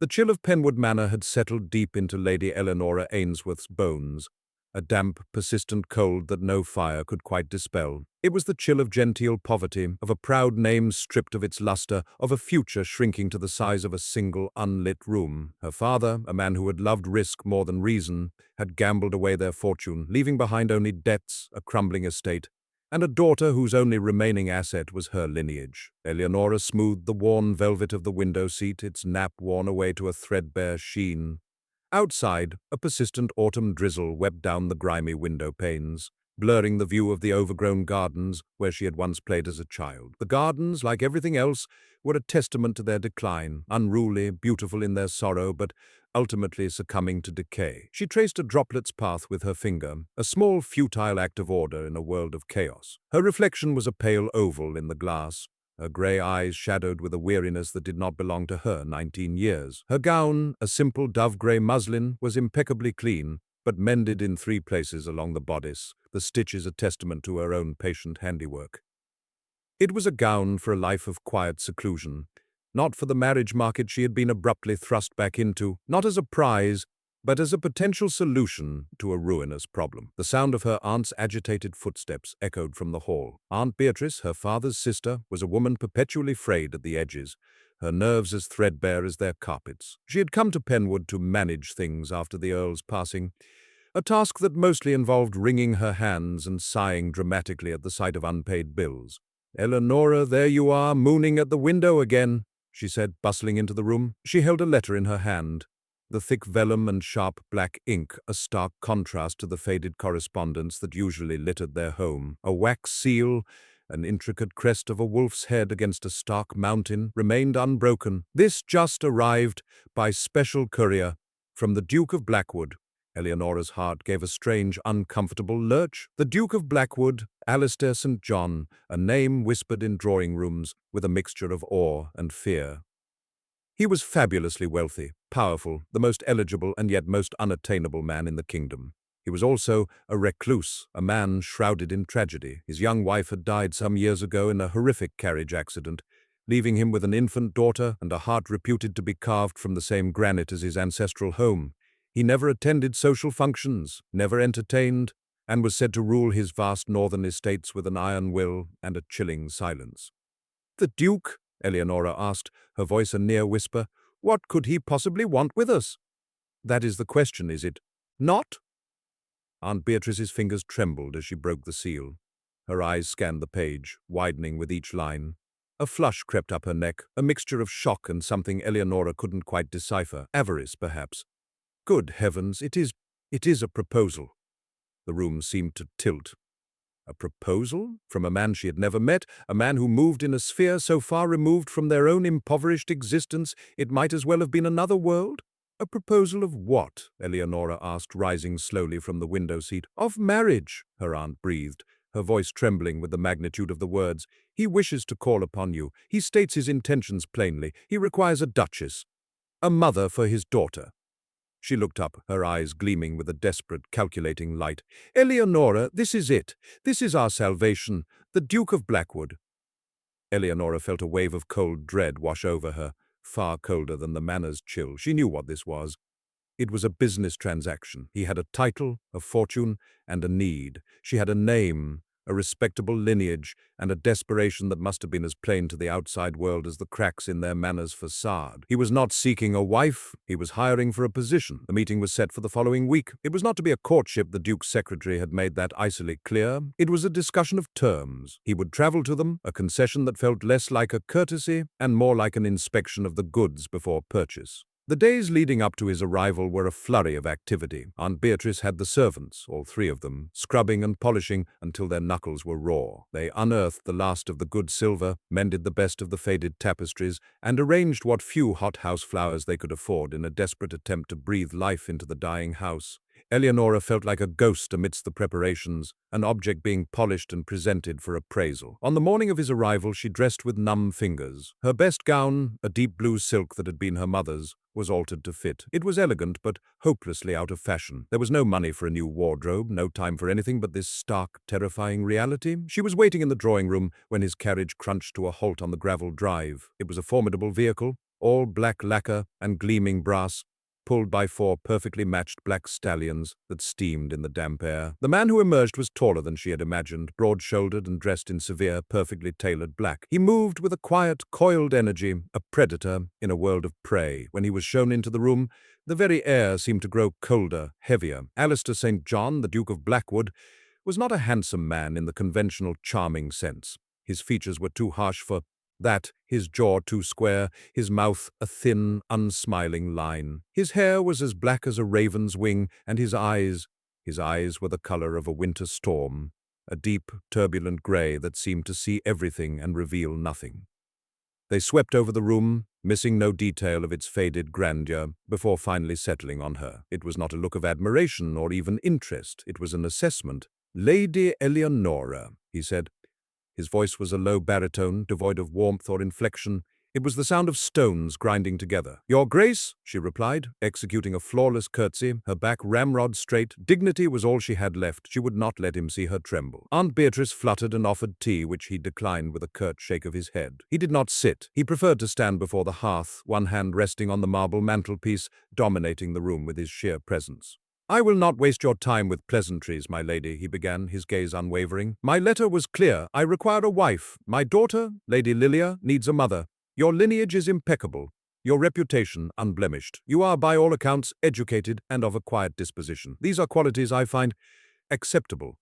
The chill of Penwood Manor had settled deep into Lady Eleanora Ainsworth's bones, a damp, persistent cold that no fire could quite dispel. It was the chill of genteel poverty, of a proud name stripped of its luster, of a future shrinking to the size of a single unlit room. Her father, a man who had loved risk more than reason, had gambled away their fortune, leaving behind only debts, a crumbling estate, and a daughter whose only remaining asset was her lineage. Eleanora smoothed the worn velvet of the window seat, its nap worn away to a threadbare sheen. Outside, a persistent autumn drizzle wept down the grimy window panes, blurring the view of the overgrown gardens where she had once played as a child. The gardens, like everything else, were a testament to their decline, unruly, beautiful in their sorrow, but ultimately succumbing to decay. She traced a droplet's path with her finger, a small, futile act of order in a world of chaos. Her reflection was a pale oval in the glass, her grey eyes shadowed with a weariness that did not belong to her 19 years. Her gown, a simple dove-grey muslin, was impeccably clean, but mended in 3 places along the bodice, the stitches a testament to her own patient handiwork. It was a gown for a life of quiet seclusion, not for the marriage market she had been abruptly thrust back into, not as a prize, but as a potential solution to a ruinous problem. The sound of her aunt's agitated footsteps echoed from the hall. Aunt Beatrice, her father's sister, was a woman perpetually frayed at the edges, her nerves as threadbare as their carpets. She had come to Penwood to manage things after the Earl's passing, a task that mostly involved wringing her hands and sighing dramatically at the sight of unpaid bills. "Eleanora, there you are, mooning at the window again," she said, bustling into the room. She held a letter in her hand, the thick vellum and sharp black ink a stark contrast to the faded correspondence that usually littered their home. A wax seal, an intricate crest of a wolf's head against a stark mountain, remained unbroken. "This just arrived by special courier from the Duke of Blackwood." Eleanora's heart gave a strange, uncomfortable lurch. The Duke of Blackwood, Alistair St. John, a name whispered in drawing rooms with a mixture of awe and fear. He was fabulously wealthy, powerful, the most eligible and yet most unattainable man in the kingdom. He was also a recluse, a man shrouded in tragedy. His young wife had died some years ago in a horrific carriage accident, leaving him with an infant daughter and a heart reputed to be carved from the same granite as his ancestral home. He never attended social functions, never entertained, and was said to rule his vast northern estates with an iron will and a chilling silence. "The Duke?" Eleanora asked, her voice a near whisper. "What could he possibly want with us?" "That is the question, is it not?" Aunt Beatrice's fingers trembled as she broke the seal. Her eyes scanned the page, widening with each line. A flush crept up her neck, a mixture of shock and something Eleanora couldn't quite decipher. Avarice, perhaps. "Good heavens, it is a proposal." The room seemed to tilt. A proposal? From a man she had never met, a man who moved in a sphere so far removed from their own impoverished existence it might as well have been another world? "A proposal of what?" Eleanora asked, rising slowly from the window seat. "Of marriage," her aunt breathed, her voice trembling with the magnitude of the words. "He wishes to call upon you. He states his intentions plainly. He requires a duchess, a mother for his daughter." She looked up, her eyes gleaming with a desperate, calculating light. "Eleanora, this is it. This is our salvation. The Duke of Blackwood." Eleanora felt a wave of cold dread wash over her, far colder than the manor's chill. She knew what this was. It was a business transaction. He had a title, a fortune, and a need. She had a name, a respectable lineage, and a desperation that must have been as plain to the outside world as the cracks in their manor's facade. He was not seeking a wife, he was hiring for a position. The meeting was set for the following week. It was not to be a courtship, the Duke's secretary had made that icily clear. It was a discussion of terms. He would travel to them, a concession that felt less like a courtesy and more like an inspection of the goods before purchase. The days leading up to his arrival were a flurry of activity. Aunt Beatrice had the servants, all 3 of them, scrubbing and polishing until their knuckles were raw. They unearthed the last of the good silver, mended the best of the faded tapestries, and arranged what few hothouse flowers they could afford in a desperate attempt to breathe life into the dying house. Eleanora felt like a ghost amidst the preparations, an object being polished and presented for appraisal. On the morning of his arrival, she dressed with numb fingers. Her best gown, a deep blue silk that had been her mother's, was altered to fit. It was elegant, but hopelessly out of fashion. There was no money for a new wardrobe, no time for anything but this stark, terrifying reality. She was waiting in the drawing room when his carriage crunched to a halt on the gravel drive. It was a formidable vehicle, all black lacquer and gleaming brass, pulled by four perfectly matched black stallions that steamed in the damp air. The man who emerged was taller than she had imagined, broad-shouldered and dressed in severe, perfectly tailored black. He moved with a quiet, coiled energy, a predator in a world of prey. When he was shown into the room, the very air seemed to grow colder, heavier. Alistair St. John, the Duke of Blackwood, was not a handsome man in the conventional charming sense. His features were too harsh for that, his jaw too square, his mouth a thin, unsmiling line. His hair was as black as a raven's wing, and his eyes were the color of a winter storm, a deep, turbulent gray that seemed to see everything and reveal nothing. They swept over the room, missing no detail of its faded grandeur, before finally settling on her. It was not a look of admiration or even interest, it was an assessment. "Lady Eleonora," he said. His voice was a low baritone, devoid of warmth or inflection. It was the sound of stones grinding together. "Your Grace," she replied, executing a flawless curtsy, her back ramrod straight. Dignity was all she had left. She would not let him see her tremble. Aunt Beatrice fluttered and offered tea, which he declined with a curt shake of his head. He did not sit. He preferred to stand before the hearth, one hand resting on the marble mantelpiece, dominating the room with his sheer presence. "I will not waste your time with pleasantries, my lady," he began, his gaze unwavering. "My letter was clear. I require a wife. My daughter, Lady Lilia, needs a mother. Your lineage is impeccable, your reputation unblemished. You are, by all accounts, educated and of a quiet disposition. These are qualities I find acceptable."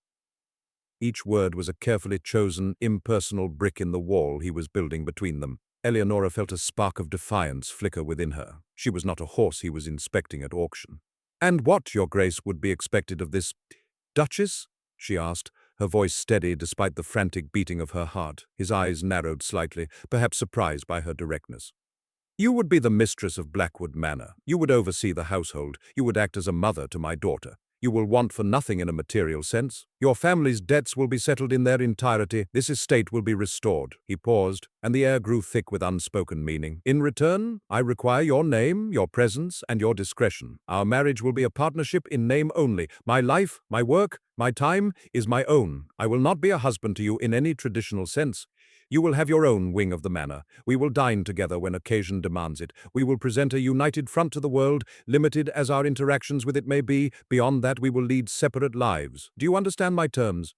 Each word was a carefully chosen, impersonal brick in the wall he was building between them. Eleonora felt a spark of defiance flicker within her. She was not a horse he was inspecting at auction. "And what, Your Grace, would be expected of this Duchess?" she asked, her voice steady despite the frantic beating of her heart. His eyes narrowed slightly, perhaps surprised by her directness. "You would be the mistress of Blackwood Manor. You would oversee the household. You would act as a mother to my daughter. You will want for nothing in a material sense. Your family's debts will be settled in their entirety. This estate will be restored." He paused, and the air grew thick with unspoken meaning. "In return, I require your name, your presence, and your discretion. Our marriage will be a partnership in name only. My life, my work, my time is my own. I will not be a husband to you in any traditional sense. You will have your own wing of the manor. We will dine together when occasion demands it. We will present a united front to the world, limited as our interactions with it may be. Beyond that, we will lead separate lives. Do you understand my terms?"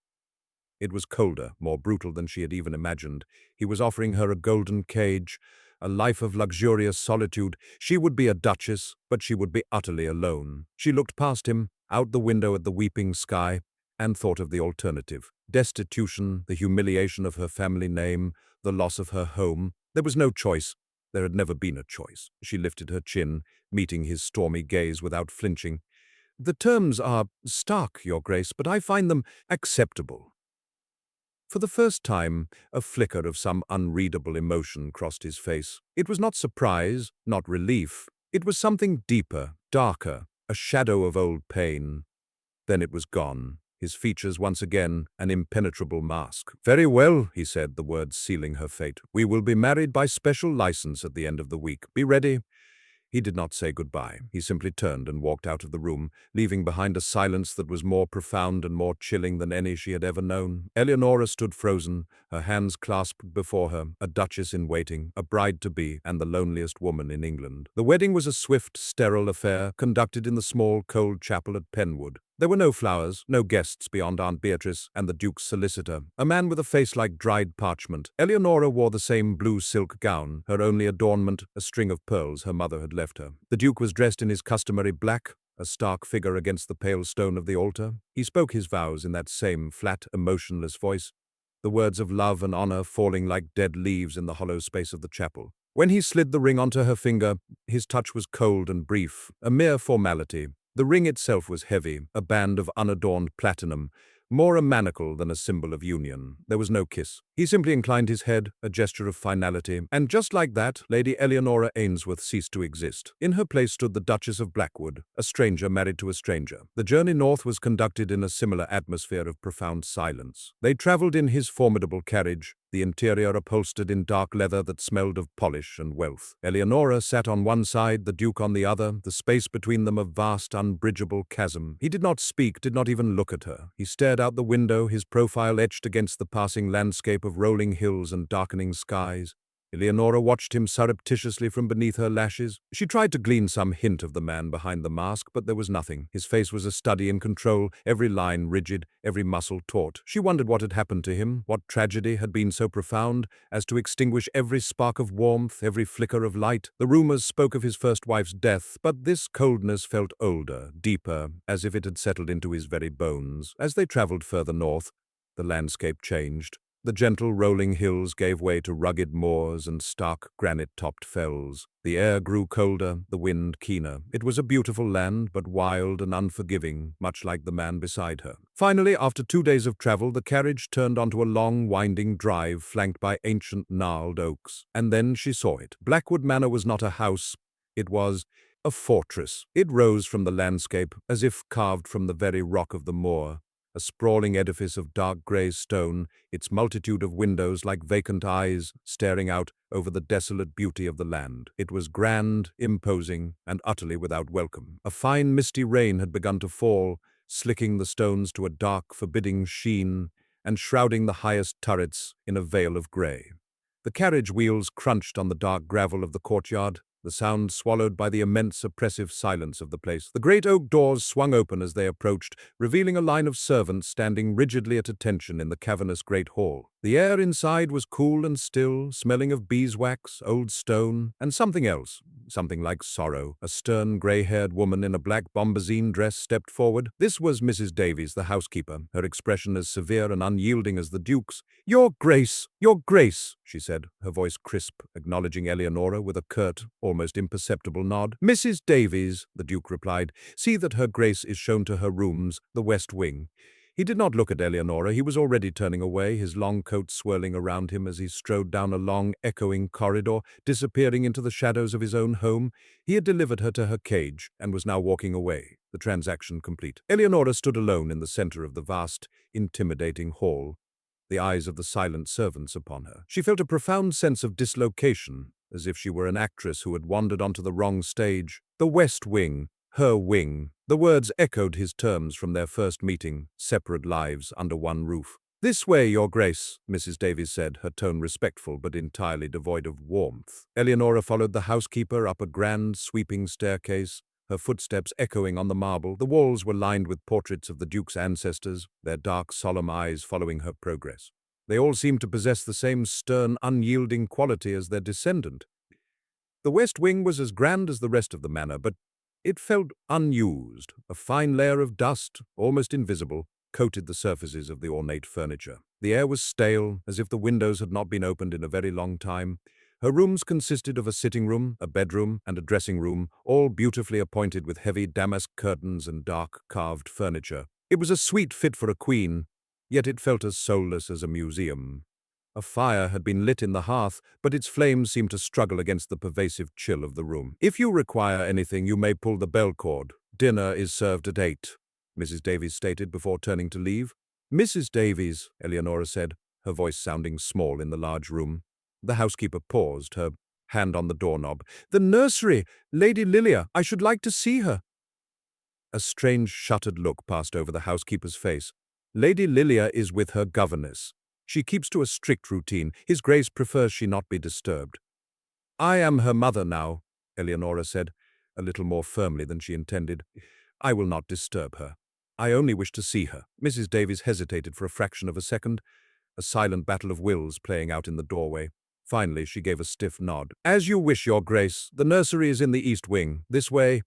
It was colder, more brutal than she had even imagined. He was offering her a golden cage, a life of luxurious solitude. She would be a duchess, but she would be utterly alone. She looked past him, out the window at the weeping sky, and thought of the alternative. Destitution, the humiliation of her family name, the loss of her home. There was no choice. There had never been a choice. She lifted her chin, meeting his stormy gaze without flinching. "The terms are stark, Your Grace, but I find them acceptable." For the first time, a flicker of some unreadable emotion crossed his face. It was not surprise, not relief. It was something deeper, darker, a shadow of old pain. Then it was gone, his features once again an impenetrable mask. "Very well," he said, the words sealing her fate. "We will be married by special license at the end of the week. Be ready." He did not say goodbye. He simply turned and walked out of the room, leaving behind a silence that was more profound and more chilling than any she had ever known. Eleonora stood frozen, her hands clasped before her, a duchess in waiting, a bride-to-be, and the loneliest woman in England. The wedding was a swift, sterile affair, conducted in the small, cold chapel at Penwood. There were no flowers, no guests beyond Aunt Beatrice and the Duke's solicitor, a man with a face like dried parchment. Eleonora wore the same blue silk gown, her only adornment a string of pearls her mother had left her. The Duke was dressed in his customary black, a stark figure against the pale stone of the altar. He spoke his vows in that same flat, emotionless voice, the words of love and honor falling like dead leaves in the hollow space of the chapel. When he slid the ring onto her finger, his touch was cold and brief, a mere formality. The ring itself was heavy, a band of unadorned platinum, more a manacle than a symbol of union. There was no kiss. He simply inclined his head, a gesture of finality, and just like that, Lady Eleonora Ainsworth ceased to exist. In her place stood the Duchess of Blackwood, a stranger married to a stranger. The journey north was conducted in a similar atmosphere of profound silence. They traveled in his formidable carriage, the interior upholstered in dark leather that smelled of polish and wealth. Eleonora sat on one side, the Duke on the other, the space between them a vast, unbridgeable chasm. He did not speak, did not even look at her. He stared out the window, his profile etched against the passing landscape of rolling hills and darkening skies. Eleonora watched him surreptitiously from beneath her lashes. She tried to glean some hint of the man behind the mask, but there was nothing. His face was a study in control, every line rigid, every muscle taut. She wondered what had happened to him, what tragedy had been so profound as to extinguish every spark of warmth, every flicker of light. The rumors spoke of his first wife's death, but this coldness felt older, deeper, as if it had settled into his very bones. As they traveled further north, the landscape changed. The gentle rolling hills gave way to rugged moors and stark granite-topped fells. The air grew colder, the wind keener. It was a beautiful land, but wild and unforgiving, much like the man beside her. Finally, after 2 days of travel, the carriage turned onto a long, winding drive flanked by ancient gnarled oaks. And then she saw it. Blackwood Manor was not a house. It was a fortress. It rose from the landscape, as if carved from the very rock of the moor. A sprawling edifice of dark grey stone, its multitude of windows like vacant eyes staring out over the desolate beauty of the land. It was grand, imposing, and utterly without welcome. A fine misty rain had begun to fall, slicking the stones to a dark, forbidding sheen and shrouding the highest turrets in a veil of grey. The carriage wheels crunched on the dark gravel of the courtyard, the sound swallowed by the immense oppressive silence of the place. The great oak doors swung open as they approached, revealing a line of servants standing rigidly at attention in the cavernous great hall. The air inside was cool and still, smelling of beeswax, old stone, and something else, something like sorrow. A stern, grey-haired woman in a black bombazine dress stepped forward. This was Mrs. Davies, the housekeeper, her expression as severe and unyielding as the Duke's. "Your Grace, your Grace," she said, her voice crisp, acknowledging Eleonora with a curt, almost imperceptible nod. "Mrs. Davies," the Duke replied, "see that her Grace is shown to her rooms, the west wing." He did not look at Eleonora. He was already turning away, his long coat swirling around him as he strode down a long, echoing corridor, disappearing into the shadows of his own home. He had delivered her to her cage and was now walking away, the transaction complete. Eleonora stood alone in the center of the vast, intimidating hall, the eyes of the silent servants upon her. She felt a profound sense of dislocation, as if she were an actress who had wandered onto the wrong stage. The West Wing, her wing. The words echoed his terms from their first meeting, separate lives under one roof. "This way, Your Grace," Mrs. Davies said, her tone respectful but entirely devoid of warmth. Eleonora followed the housekeeper up a grand, sweeping staircase, her footsteps echoing on the marble. The walls were lined with portraits of the Duke's ancestors, their dark, solemn eyes following her progress. They all seemed to possess the same stern, unyielding quality as their descendant. The West Wing was as grand as the rest of the manor, but it felt unused. A fine layer of dust, almost invisible, coated the surfaces of the ornate furniture. The air was stale, as if the windows had not been opened in a very long time. Her rooms consisted of a sitting room, a bedroom, and a dressing room, all beautifully appointed with heavy damask curtains and dark carved furniture. It was a suite fit for a queen, yet it felt as soulless as a museum. A fire had been lit in the hearth, but its flames seemed to struggle against the pervasive chill of the room. "If you require anything, you may pull the bell cord. Dinner is served at 8, Mrs. Davies stated before turning to leave. "Mrs. Davies," Eleonora said, her voice sounding small in the large room. The housekeeper paused, her hand on the doorknob. "The nursery! Lady Lilia! I should like to see her." A strange, shuttered look passed over the housekeeper's face. "Lady Lilia is with her governess. She keeps to a strict routine. His Grace prefers she not be disturbed." "I am her mother now," Eleonora said, a little more firmly than she intended. "I will not disturb her. I only wish to see her." Mrs. Davies hesitated for a fraction of a second, a silent battle of wills playing out in the doorway. Finally, she gave a stiff nod. "As you wish, Your Grace. The nursery is in the East Wing. This way."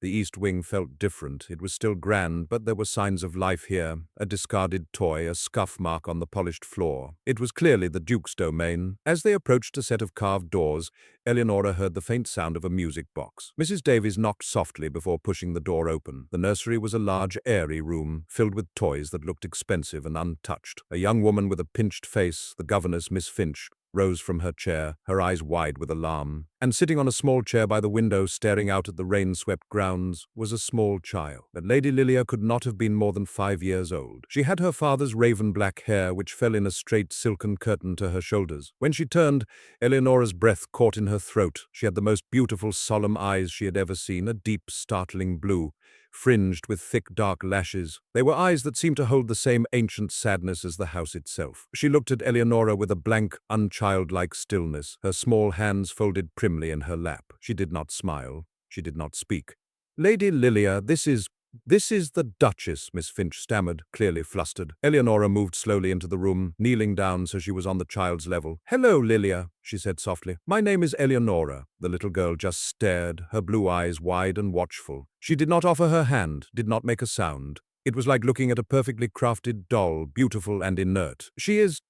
The East Wing felt different. It was still grand, but there were signs of life here. A discarded toy, a scuff mark on the polished floor. It was clearly the Duke's domain. As they approached a set of carved doors, Eleonora heard the faint sound of a music box. Mrs. Davies knocked softly before pushing the door open. The nursery was a large, airy room, filled with toys that looked expensive and untouched. A young woman with a pinched face, the governess, Miss Finch, rose from her chair, her eyes wide with alarm. And sitting on a small chair by the window, staring out at the rain-swept grounds, was a small child. But Lady Lilia could not have been more than 5 years old. She had her father's raven-black hair, which fell in a straight silken curtain to her shoulders. When she turned, Eleonora's breath caught in her throat. She had the most beautiful, solemn eyes she had ever seen, a deep, startling blue, fringed with thick dark lashes. They were eyes that seemed to hold the same ancient sadness as the house itself. She looked at Eleonora with a blank, unchildlike stillness, her small hands folded primly in her lap. She did not smile. She did not speak. "Lady Lilia, this is the Duchess," Miss Finch stammered, clearly flustered. Eleonora moved slowly into the room, kneeling down so she was on the child's level. "Hello, Lilia," she said softly. "My name is Eleonora." The little girl just stared, her blue eyes wide and watchful. She did not offer her hand, did not make a sound. It was like looking at a perfectly crafted doll, beautiful and inert. "She is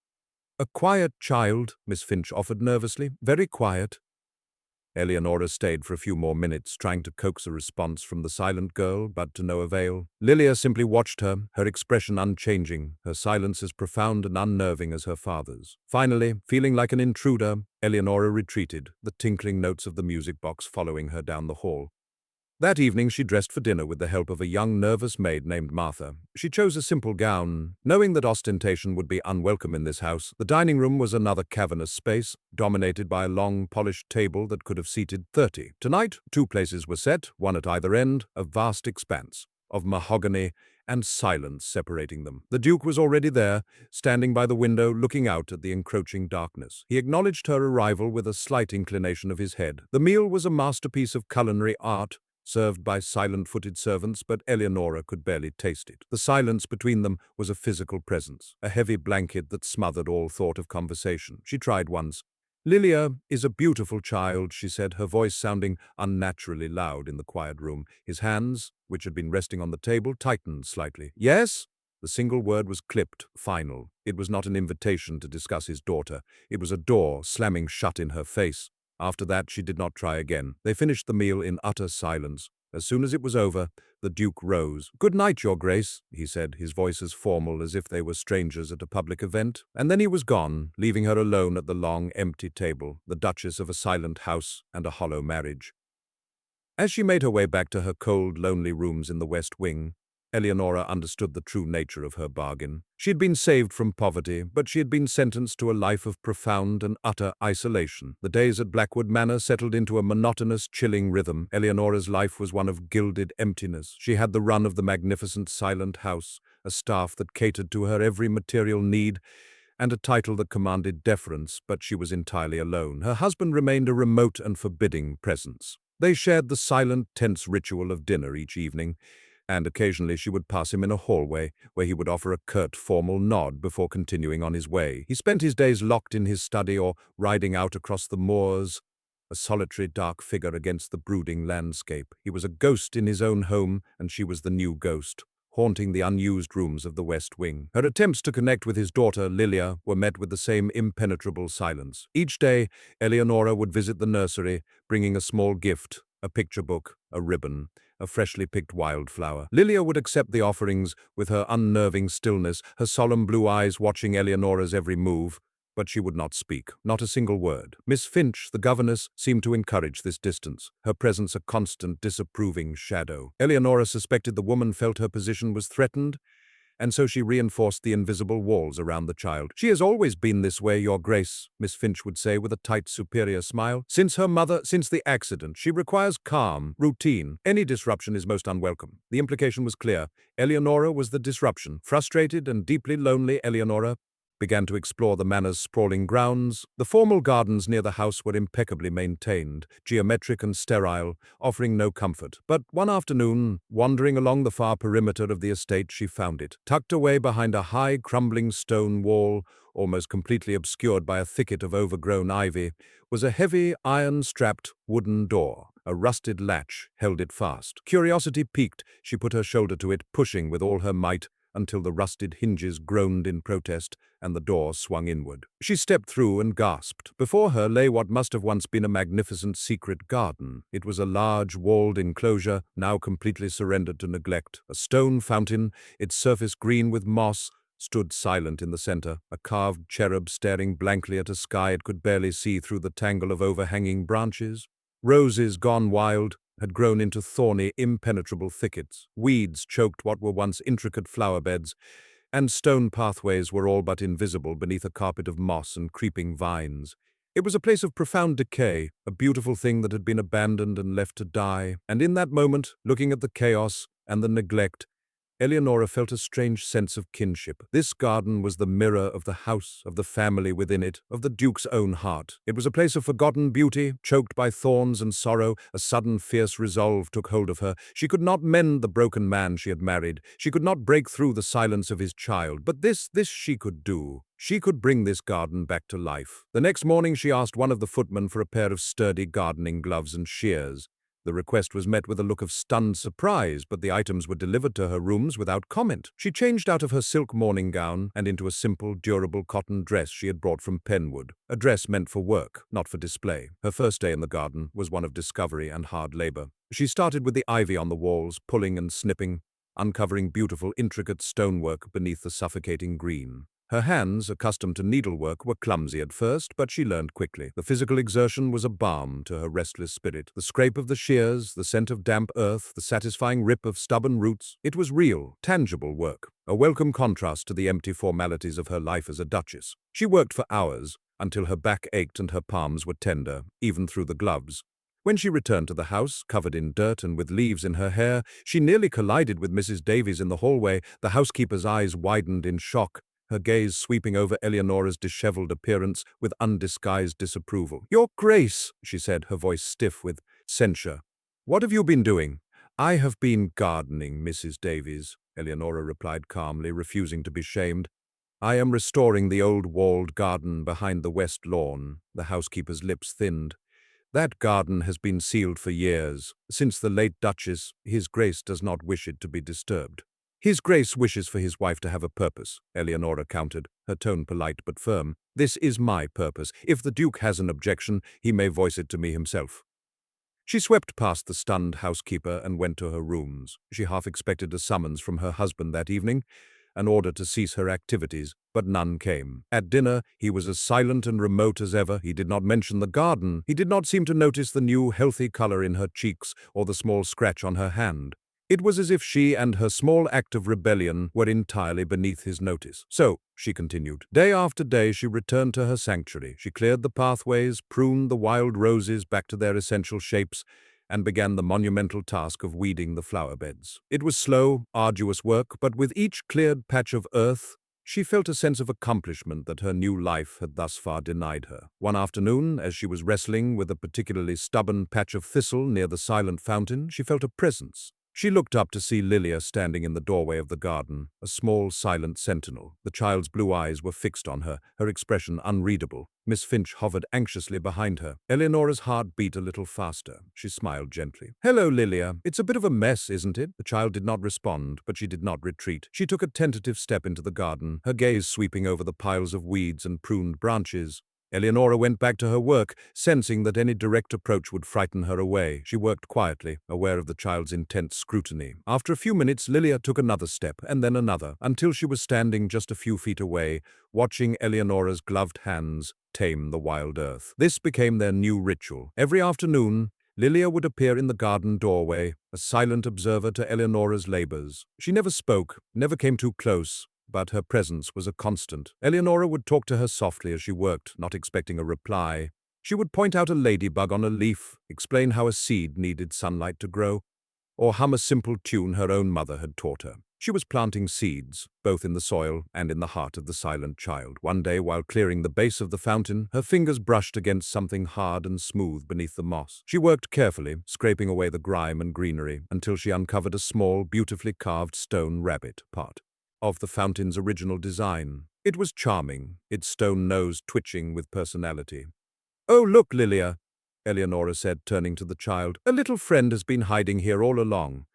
a quiet child," Miss Finch offered nervously. "Very quiet." Eleonora stayed for a few more minutes, trying to coax a response from the silent girl, but to no avail. Lilia simply watched her, her expression unchanging, her silence as profound and unnerving as her father's. Finally, feeling like an intruder, Eleonora retreated, the tinkling notes of the music box following her down the hall. That evening she dressed for dinner with the help of a young nervous maid named Martha. She chose a simple gown. Knowing that ostentation would be unwelcome in this house, the dining room was another cavernous space, dominated by a long, polished table that could have seated 30. Tonight, 2 places were set, one at either end, a vast expanse of mahogany and silence separating them. The Duke was already there, standing by the window, looking out at the encroaching darkness. He acknowledged her arrival with a slight inclination of his head. The meal was a masterpiece of culinary art, served by silent-footed servants, but Eleonora could barely taste it. The silence between them was a physical presence, a heavy blanket that smothered all thought of conversation. She tried once. "Lilia is a beautiful child," she said, her voice sounding unnaturally loud in the quiet room. His hands, which had been resting on the table, tightened slightly. "Yes?" The single word was clipped, final. It was not an invitation to discuss his daughter. It was a door slamming shut in her face. After that, she did not try again. They finished the meal in utter silence. As soon as it was over, the Duke rose. "Good night, Your Grace," he said, his voice as formal as if they were strangers at a public event. And then he was gone, leaving her alone at the long, empty table, the Duchess of a silent house and a hollow marriage. As she made her way back to her cold, lonely rooms in the West Wing, Eleonora understood the true nature of her bargain. She had been saved from poverty, but she had been sentenced to a life of profound and utter isolation. The days at Blackwood Manor settled into a monotonous, chilling rhythm. Eleonora's life was one of gilded emptiness. She had the run of the magnificent silent house, a staff that catered to her every material need, and a title that commanded deference, but she was entirely alone. Her husband remained a remote and forbidding presence. They shared the silent, tense ritual of dinner each evening, and occasionally she would pass him in a hallway, where he would offer a curt, formal nod before continuing on his way. He spent his days locked in his study or riding out across the moors, a solitary dark figure against the brooding landscape. He was a ghost in his own home, and she was the new ghost, haunting the unused rooms of the West Wing. Her attempts to connect with his daughter, Lilia, were met with the same impenetrable silence. Each day, Eleonora would visit the nursery, bringing a small gift, a picture book, a ribbon, a freshly picked wildflower. Lilia would accept the offerings with her unnerving stillness, her solemn blue eyes watching Eleonora's every move, but she would not speak, not a single word. Miss Finch, the governess, seemed to encourage this distance, her presence a constant, disapproving shadow. Eleonora suspected the woman felt her position was threatened, and so she reinforced the invisible walls around the child. "She has always been this way, Your Grace," Miss Finch would say with a tight, superior smile. Since the accident, she requires calm, routine. Any disruption is most unwelcome." The implication was clear. Eleonora was the disruption. Frustrated and deeply lonely, Eleonora began to explore the manor's sprawling grounds. The formal gardens near the house were impeccably maintained, geometric and sterile, offering no comfort. But one afternoon, wandering along the far perimeter of the estate, she found it. Tucked away behind a high, crumbling stone wall, almost completely obscured by a thicket of overgrown ivy, was a heavy, iron-strapped wooden door. A rusted latch held it fast. Curiosity piqued, she put her shoulder to it, pushing with all her might, until the rusted hinges groaned in protest and the door swung inward. She stepped through and gasped. Before her lay what must have once been a magnificent secret garden. It was a large, walled enclosure, now completely surrendered to neglect. A stone fountain, its surface green with moss, stood silent in the center, a carved cherub staring blankly at a sky it could barely see through the tangle of overhanging branches. Roses gone wild had grown into thorny, impenetrable thickets. Weeds choked what were once intricate flower beds, and stone pathways were all but invisible beneath a carpet of moss and creeping vines. It was a place of profound decay, a beautiful thing that had been abandoned and left to die. And in that moment, looking at the chaos, and the neglect, Eleonora felt a strange sense of kinship. This garden was the mirror of the house, of the family within it, of the Duke's own heart. It was a place of forgotten beauty, choked by thorns and sorrow. A sudden fierce resolve took hold of her. She could not mend the broken man she had married. She could not break through the silence of his child. But this she could do. She could bring this garden back to life. The next morning she asked one of the footmen for a pair of sturdy gardening gloves and shears. The request was met with a look of stunned surprise, but the items were delivered to her rooms without comment. She changed out of her silk morning gown and into a simple, durable cotton dress she had brought from Penwood, a dress meant for work, not for display. Her first day in the garden was one of discovery and hard labor. She started with the ivy on the walls, pulling and snipping, uncovering beautiful, intricate stonework beneath the suffocating green. Her hands, accustomed to needlework, were clumsy at first, but she learned quickly. The physical exertion was a balm to her restless spirit. The scrape of the shears, the scent of damp earth, the satisfying rip of stubborn roots. It was real, tangible work, a welcome contrast to the empty formalities of her life as a duchess. She worked for hours, until her back ached and her palms were tender, even through the gloves. When she returned to the house, covered in dirt and with leaves in her hair, she nearly collided with Mrs. Davies in the hallway. The housekeeper's eyes widened in shock, her gaze sweeping over Eleonora's disheveled appearance with undisguised disapproval. "Your Grace," she said, her voice stiff with censure. "What have you been doing?" "I have been gardening, Mrs. Davies," Eleonora replied calmly, refusing to be shamed. "I am restoring the old walled garden behind the west lawn." The housekeeper's lips thinned. "That garden has been sealed for years. Since the late Duchess, His Grace does not wish it to be disturbed." "His Grace wishes for his wife to have a purpose," Eleonora countered, her tone polite but firm. "This is my purpose. If the Duke has an objection, he may voice it to me himself." She swept past the stunned housekeeper and went to her rooms. She half expected a summons from her husband that evening, an order to cease her activities, but none came. At dinner, he was as silent and remote as ever. He did not mention the garden. He did not seem to notice the new, healthy color in her cheeks or the small scratch on her hand. It was as if she and her small act of rebellion were entirely beneath his notice. "So," she continued, day after day she returned to her sanctuary. She cleared the pathways, pruned the wild roses back to their essential shapes, and began the monumental task of weeding the flower beds. It was slow, arduous work, but with each cleared patch of earth, she felt a sense of accomplishment that her new life had thus far denied her. One afternoon, as she was wrestling with a particularly stubborn patch of thistle near the silent fountain, she felt a presence. She looked up to see Lilia standing in the doorway of the garden, a small, silent sentinel. The child's blue eyes were fixed on her, her expression unreadable. Miss Finch hovered anxiously behind her. Eleonora's heart beat a little faster. She smiled gently. "Hello, Lilia. It's a bit of a mess, isn't it?" The child did not respond, but she did not retreat. She took a tentative step into the garden, her gaze sweeping over the piles of weeds and pruned branches. Eleonora went back to her work, sensing that any direct approach would frighten her away. She worked quietly, aware of the child's intense scrutiny. After a few minutes, Lilia took another step, and then another, until she was standing just a few feet away, watching Eleonora's gloved hands tame the wild earth. This became their new ritual. Every afternoon, Lilia would appear in the garden doorway, a silent observer to Eleonora's labors. She never spoke, never came too close, but her presence was a constant. Eleonora would talk to her softly as she worked, not expecting a reply. She would point out a ladybug on a leaf, explain how a seed needed sunlight to grow, or hum a simple tune her own mother had taught her. She was planting seeds, both in the soil and in the heart of the silent child. One day, while clearing the base of the fountain, her fingers brushed against something hard and smooth beneath the moss. She worked carefully, scraping away the grime and greenery, until she uncovered a small, beautifully carved stone rabbit part of the fountain's original design. It was charming, its stone nose twitching with personality. "Oh, look, Lilia," Eleonora said, turning to the child. "A little friend has been hiding here all along."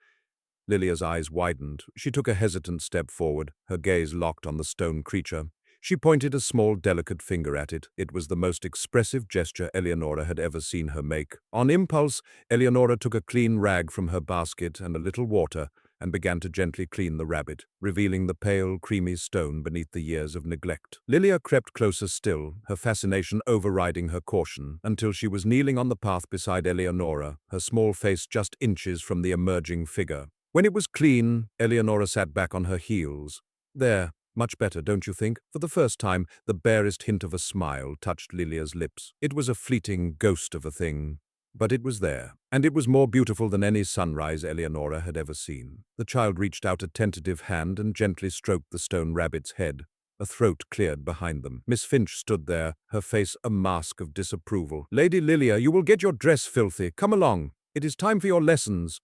Lilia's eyes widened. She took a hesitant step forward, her gaze locked on the stone creature. She pointed a small, delicate finger at it. It was the most expressive gesture Eleonora had ever seen her make. On impulse, Eleonora took a clean rag from her basket and a little water, and began to gently clean the rabbit, revealing the pale, creamy stone beneath the years of neglect. Lilia crept closer still, her fascination overriding her caution, until she was kneeling on the path beside Eleonora, her small face just inches from the emerging figure. When it was clean, Eleonora sat back on her heels. "There, much better, don't you think?" For the first time, the barest hint of a smile touched Lilia's lips. It was a fleeting ghost of a thing, But it was there, and it was more beautiful than any sunrise Eleonora had ever seen. The child reached out a tentative hand and gently stroked the stone rabbit's head. A throat cleared behind them. Miss Finch stood there, her face a mask of disapproval. "Lady Lilia, you will get your dress filthy. Come along. It is time for your lessons."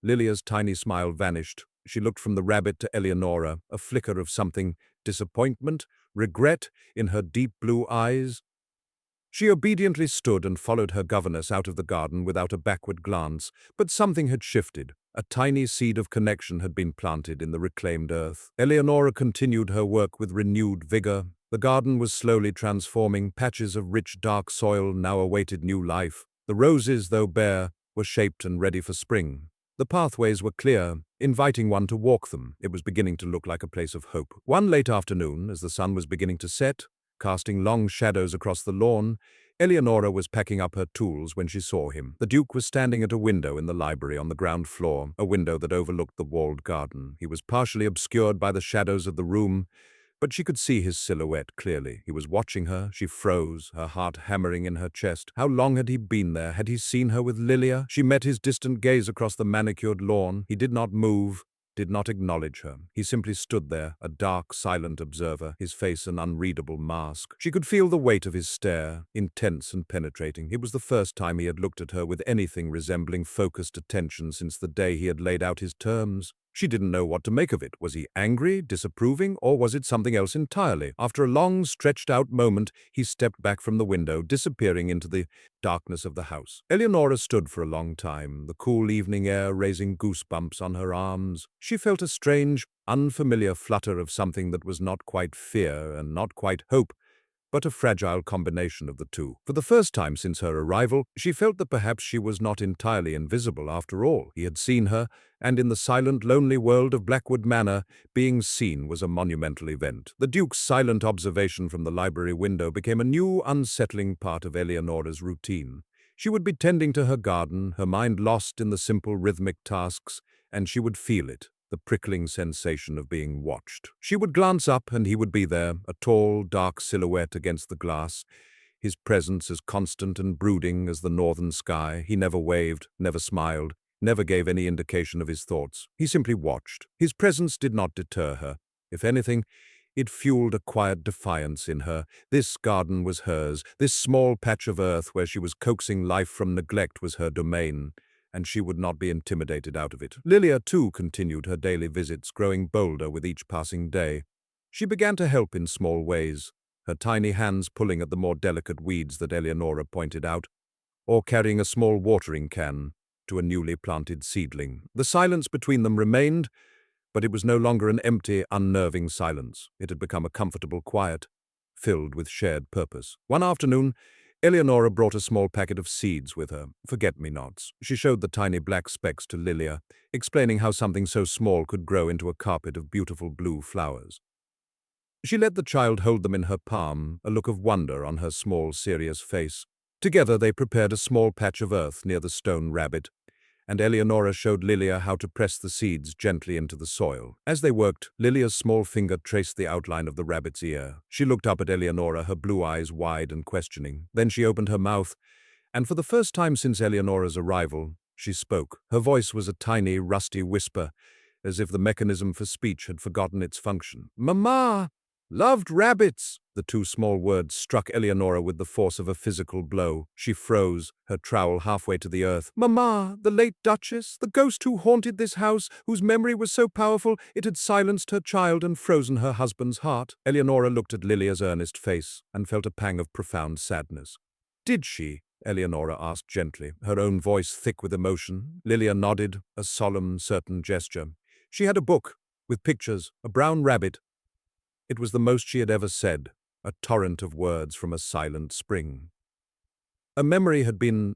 Lilia's tiny smile vanished. She looked from the rabbit to Eleonora, a flicker of something, disappointment, regret, in her deep blue eyes. She obediently stood and followed her governess out of the garden without a backward glance, but something had shifted. A tiny seed of connection had been planted in the reclaimed earth. Eleonora continued her work with renewed vigor. The garden was slowly transforming. Patches of rich, dark soil now awaited new life. The roses, though bare, were shaped and ready for spring. The pathways were clear, inviting one to walk them. It was beginning to look like a place of hope. One late afternoon, as the sun was beginning to set, casting long shadows across the lawn, Eleonora was packing up her tools when she saw him. The Duke was standing at a window in the library on the ground floor, a window that overlooked the walled garden. He was partially obscured by the shadows of the room, but she could see his silhouette clearly. He was watching her. She froze, her heart hammering in her chest. How long had he been there? Had he seen her with Lilia? She met his distant gaze across the manicured lawn. He did not move, did not acknowledge her. He simply stood there, a dark, silent observer, his face an unreadable mask. She could feel the weight of his stare, intense and penetrating. It was the first time he had looked at her with anything resembling focused attention since the day he had laid out his terms. She didn't know what to make of it. Was he angry, disapproving, or was it something else entirely? After a long, stretched-out moment, he stepped back from the window, disappearing into the darkness of the house. Eleonora stood for a long time, the cool evening air raising goosebumps on her arms. She felt a strange, unfamiliar flutter of something that was not quite fear and not quite hope, but a fragile combination of the two. For the first time since her arrival, she felt that perhaps she was not entirely invisible after all. He had seen her, and in the silent, lonely world of Blackwood Manor, being seen was a monumental event. The Duke's silent observation from the library window became a new, unsettling part of Eleonora's routine. She would be tending to her garden, her mind lost in the simple rhythmic tasks, and she would feel it, the prickling sensation of being watched. She would glance up and he would be there, a tall, dark silhouette against the glass, his presence as constant and brooding as the northern sky. He never waved, never smiled, never gave any indication of his thoughts. He simply watched. His presence did not deter her. If anything, it fueled a quiet defiance in her. This garden was hers. This small patch of earth where she was coaxing life from neglect was her domain, and she would not be intimidated out of it. Lilia, too, continued her daily visits, growing bolder with each passing day. She began to help in small ways, her tiny hands pulling at the more delicate weeds that Eleonora pointed out, or carrying a small watering can to a newly planted seedling. The silence between them remained, but it was no longer an empty, unnerving silence. It had become a comfortable quiet, filled with shared purpose. One afternoon, Eleonora brought a small packet of seeds with her, forget-me-nots. She showed the tiny black specks to Lilia, explaining how something so small could grow into a carpet of beautiful blue flowers. She let the child hold them in her palm, a look of wonder on her small, serious face. Together they prepared a small patch of earth near the stone rabbit, and Eleonora showed Lilia how to press the seeds gently into the soil. As they worked, Lilia's small finger traced the outline of the rabbit's ear. She looked up at Eleonora, her blue eyes wide and questioning. Then she opened her mouth, and for the first time since Eleonora's arrival, she spoke. Her voice was a tiny, rusty whisper, as if the mechanism for speech had forgotten its function. "Mama! Loved rabbits!" The two small words struck Eleonora with the force of a physical blow. She froze, her trowel halfway to the earth. "Mama, the late Duchess, the ghost who haunted this house, whose memory was so powerful it had silenced her child and frozen her husband's heart." Eleonora looked at Lilia's earnest face and felt a pang of profound sadness. "Did she?" Eleonora asked gently, her own voice thick with emotion. Lilia nodded, a solemn, certain gesture. She had a book, with pictures, a brown rabbit. It was the most she had ever said, a torrent of words from a silent spring. A memory had been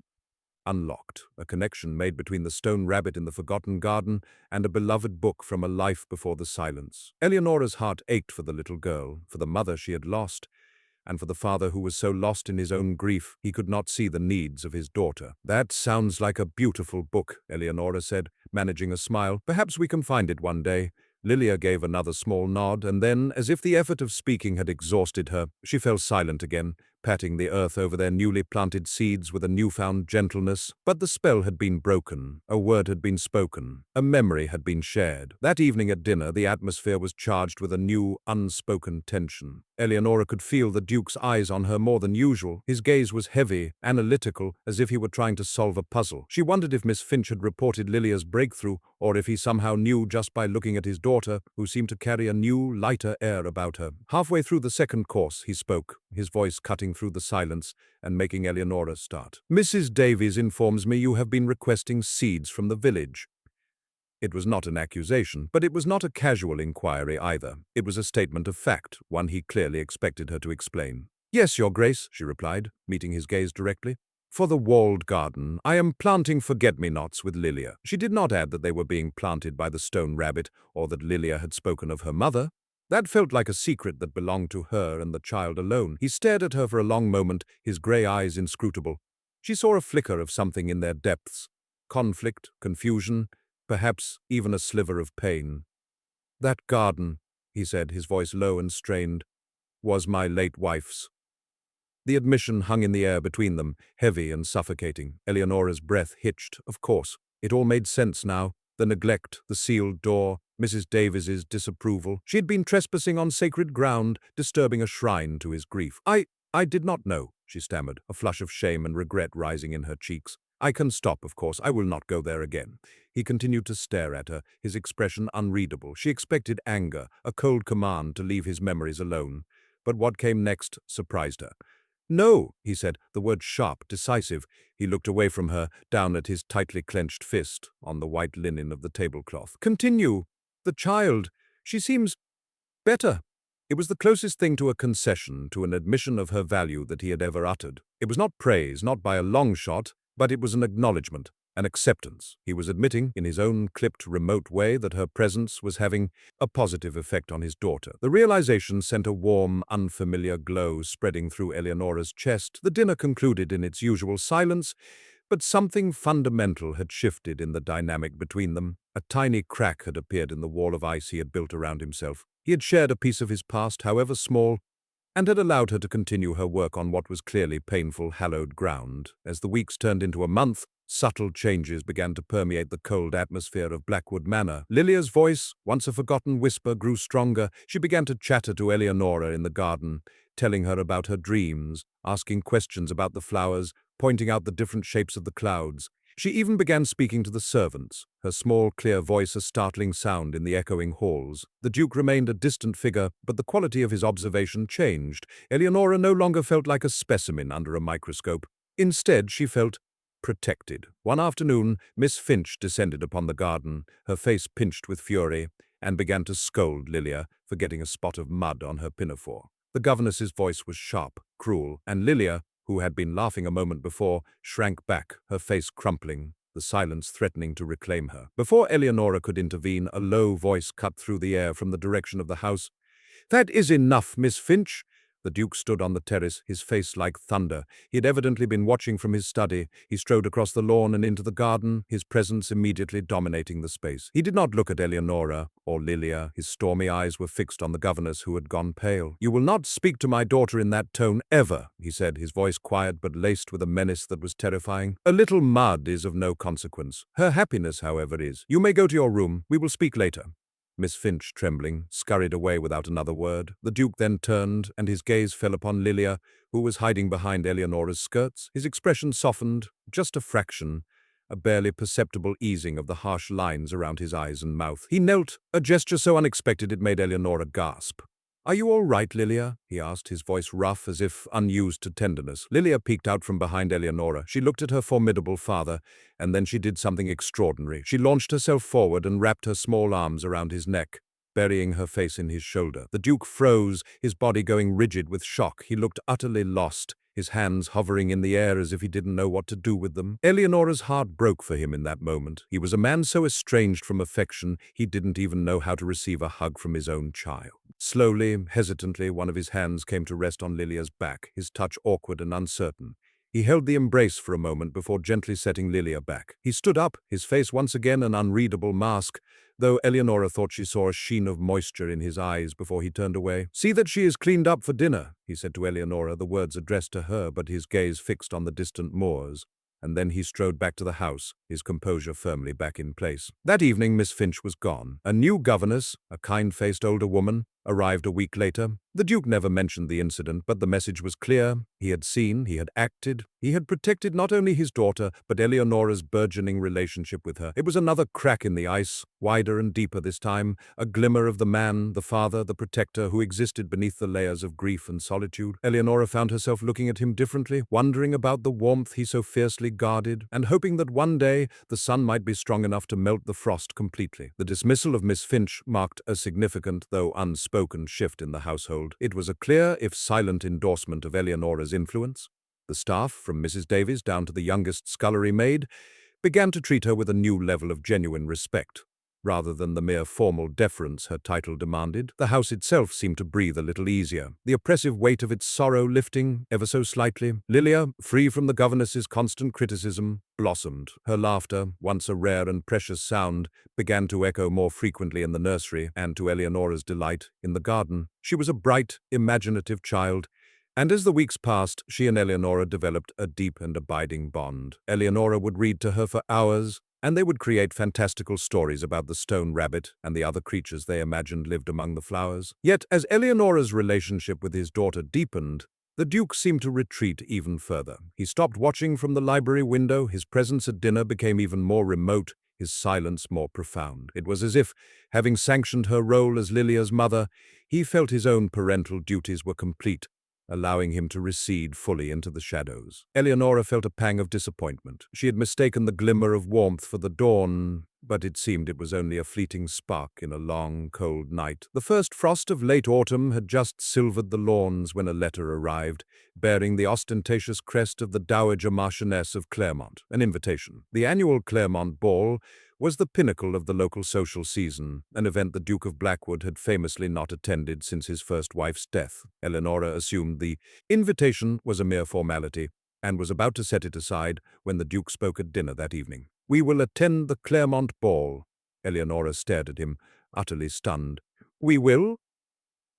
unlocked, a connection made between the stone rabbit in the forgotten garden and a beloved book from a life before the silence. Eleonora's heart ached for the little girl, for the mother she had lost, and for the father who was so lost in his own grief he could not see the needs of his daughter. "That sounds like a beautiful book," Eleonora said, managing a smile. "Perhaps we can find it one day." Lilia gave another small nod, and then, as if the effort of speaking had exhausted her, she fell silent again, patting the earth over their newly planted seeds with a newfound gentleness. But the spell had been broken, a word had been spoken, a memory had been shared. That evening at dinner, the atmosphere was charged with a new, unspoken tension. Eleonora could feel the Duke's eyes on her more than usual. His gaze was heavy, analytical, as if he were trying to solve a puzzle. She wondered if Miss Finch had reported Lilia's breakthrough, or if he somehow knew just by looking at his daughter, who seemed to carry a new, lighter air about her. Halfway through the second course, he spoke, his voice cutting through the silence and making Eleonora start. "Mrs. Davies informs me you have been requesting seeds from the village." It was not an accusation, but it was not a casual inquiry either. It was a statement of fact, one he clearly expected her to explain. "Yes, Your Grace," she replied, meeting his gaze directly. "For the walled garden, I am planting forget-me-nots with Lilia." She did not add that they were being planted by the stone rabbit, or that Lilia had spoken of her mother. That felt like a secret that belonged to her and the child alone. He stared at her for a long moment, his grey eyes inscrutable. She saw a flicker of something in their depths. Conflict, confusion, perhaps even a sliver of pain. "That garden," he said, his voice low and strained, "was my late wife's." The admission hung in the air between them, heavy and suffocating. Eleonora's breath hitched. Of course, it all made sense now. The neglect, the sealed door, Mrs. Davies's disapproval. She had been trespassing on sacred ground, disturbing a shrine to his grief. I did not know," she stammered, a flush of shame and regret rising in her cheeks. "I can stop, of course. I will not go there again." He continued to stare at her, his expression unreadable. She expected anger, a cold command to leave his memories alone. But what came next surprised her. "No," he said, the word sharp, decisive. He looked away from her, down at his tightly clenched fist on the white linen of the tablecloth. "Continue. The child. She seems better." It was the closest thing to a concession, to an admission of her value that he had ever uttered. It was not praise, not by a long shot, but it was an acknowledgement, an acceptance. He was admitting, in his own clipped, remote way, that her presence was having a positive effect on his daughter. The realization sent a warm, unfamiliar glow spreading through Eleonora's chest. The dinner concluded in its usual silence, but something fundamental had shifted in the dynamic between them. A tiny crack had appeared in the wall of ice he had built around himself. He had shared a piece of his past, however small, and had allowed her to continue her work on what was clearly painful, hallowed ground. As the weeks turned into a month, subtle changes began to permeate the cold atmosphere of Blackwood Manor. Lilia's voice, once a forgotten whisper, grew stronger. She began to chatter to Eleonora in the garden, telling her about her dreams, asking questions about the flowers, pointing out the different shapes of the clouds. She even began speaking to the servants, her small, clear voice a startling sound in the echoing halls. The Duke remained a distant figure, but the quality of his observation changed. Eleonora no longer felt like a specimen under a microscope. Instead, she felt protected. One afternoon, Miss Finch descended upon the garden, her face pinched with fury, and began to scold Lilia for getting a spot of mud on her pinafore. The governess's voice was sharp, cruel, and Lilia, who had been laughing a moment before, shrank back, her face crumpling, the silence threatening to reclaim her. Before Eleonora could intervene, a low voice cut through the air from the direction of the house. "That is enough, Miss Finch." The Duke stood on the terrace, his face like thunder. He had evidently been watching from his study. He strode across the lawn and into the garden, his presence immediately dominating the space. He did not look at Eleonora or Lilia. His stormy eyes were fixed on the governess, who had gone pale. "You will not speak to my daughter in that tone, ever," he said, his voice quiet but laced with a menace that was terrifying. "A little mud is of no consequence. Her happiness, however, is. You may go to your room. We will speak later." Miss Finch, trembling, scurried away without another word. The Duke then turned, and his gaze fell upon Lilia, who was hiding behind Eleonora's skirts. His expression softened, just a fraction, a barely perceptible easing of the harsh lines around his eyes and mouth. He knelt, a gesture so unexpected it made Eleonora gasp. "Are you all right, Lilia?" he asked, his voice rough as if unused to tenderness. Lilia peeked out from behind Eleonora. She looked at her formidable father, and then she did something extraordinary. She launched herself forward and wrapped her small arms around his neck, burying her face in his shoulder. The Duke froze, his body going rigid with shock. He looked utterly lost, his hands hovering in the air as if he didn't know what to do with them. Eleonora's heart broke for him in that moment. He was a man so estranged from affection, he didn't even know how to receive a hug from his own child. Slowly, hesitantly, one of his hands came to rest on Lilia's back, his touch awkward and uncertain. He held the embrace for a moment before gently setting Lilia back. He stood up, his face once again an unreadable mask, though Eleonora thought she saw a sheen of moisture in his eyes before he turned away. "See that she is cleaned up for dinner," he said to Eleonora, the words addressed to her but his gaze fixed on the distant moors. And then he strode back to the house, his composure firmly back in place. That evening Miss Finch was gone. A new governess, a kind-faced older woman, arrived a week later. The Duke never mentioned the incident, but the message was clear. He had seen, he had acted, he had protected not only his daughter, but Eleonora's burgeoning relationship with her. It was another crack in the ice, wider and deeper this time, a glimmer of the man, the father, the protector who existed beneath the layers of grief and solitude. Eleonora found herself looking at him differently, wondering about the warmth he so fiercely guarded, and hoping that one day the sun might be strong enough to melt the frost completely. The dismissal of Miss Finch marked a significant, though unspoken, shift in the household. It was a clear, if silent, endorsement of Eleonora's influence. The staff, from Mrs. Davies down to the youngest scullery maid, began to treat her with a new level of genuine respect. Rather than the mere formal deference her title demanded, the house itself seemed to breathe a little easier, the oppressive weight of its sorrow lifting ever so slightly. Lilia, free from the governess's constant criticism, blossomed. Her laughter, once a rare and precious sound, began to echo more frequently in the nursery and, to Eleonora's delight, in the garden. She was a bright, imaginative child, and as the weeks passed, she and Eleonora developed a deep and abiding bond. Eleonora would read to her for hours, and they would create fantastical stories about the stone rabbit and the other creatures they imagined lived among the flowers. Yet, as Eleonora's relationship with his daughter deepened, the Duke seemed to retreat even further. He stopped watching from the library window, his presence at dinner became even more remote, his silence more profound. It was as if, having sanctioned her role as Lilia's mother, he felt his own parental duties were complete, allowing him to recede fully into the shadows. Eleonora felt a pang of disappointment. She had mistaken the glimmer of warmth for the dawn, but it seemed it was only a fleeting spark in a long, cold night. The first frost of late autumn had just silvered the lawns when a letter arrived, bearing the ostentatious crest of the Dowager Marchioness of Claremont, an invitation. The annual Claremont Ball was the pinnacle of the local social season, an event the Duke of Blackwood had famously not attended since his first wife's death. Eleonora assumed the invitation was a mere formality, and was about to set it aside when the Duke spoke at dinner that evening. "We will attend the Claremont Ball." Eleonora stared at him, utterly stunned. "We will?"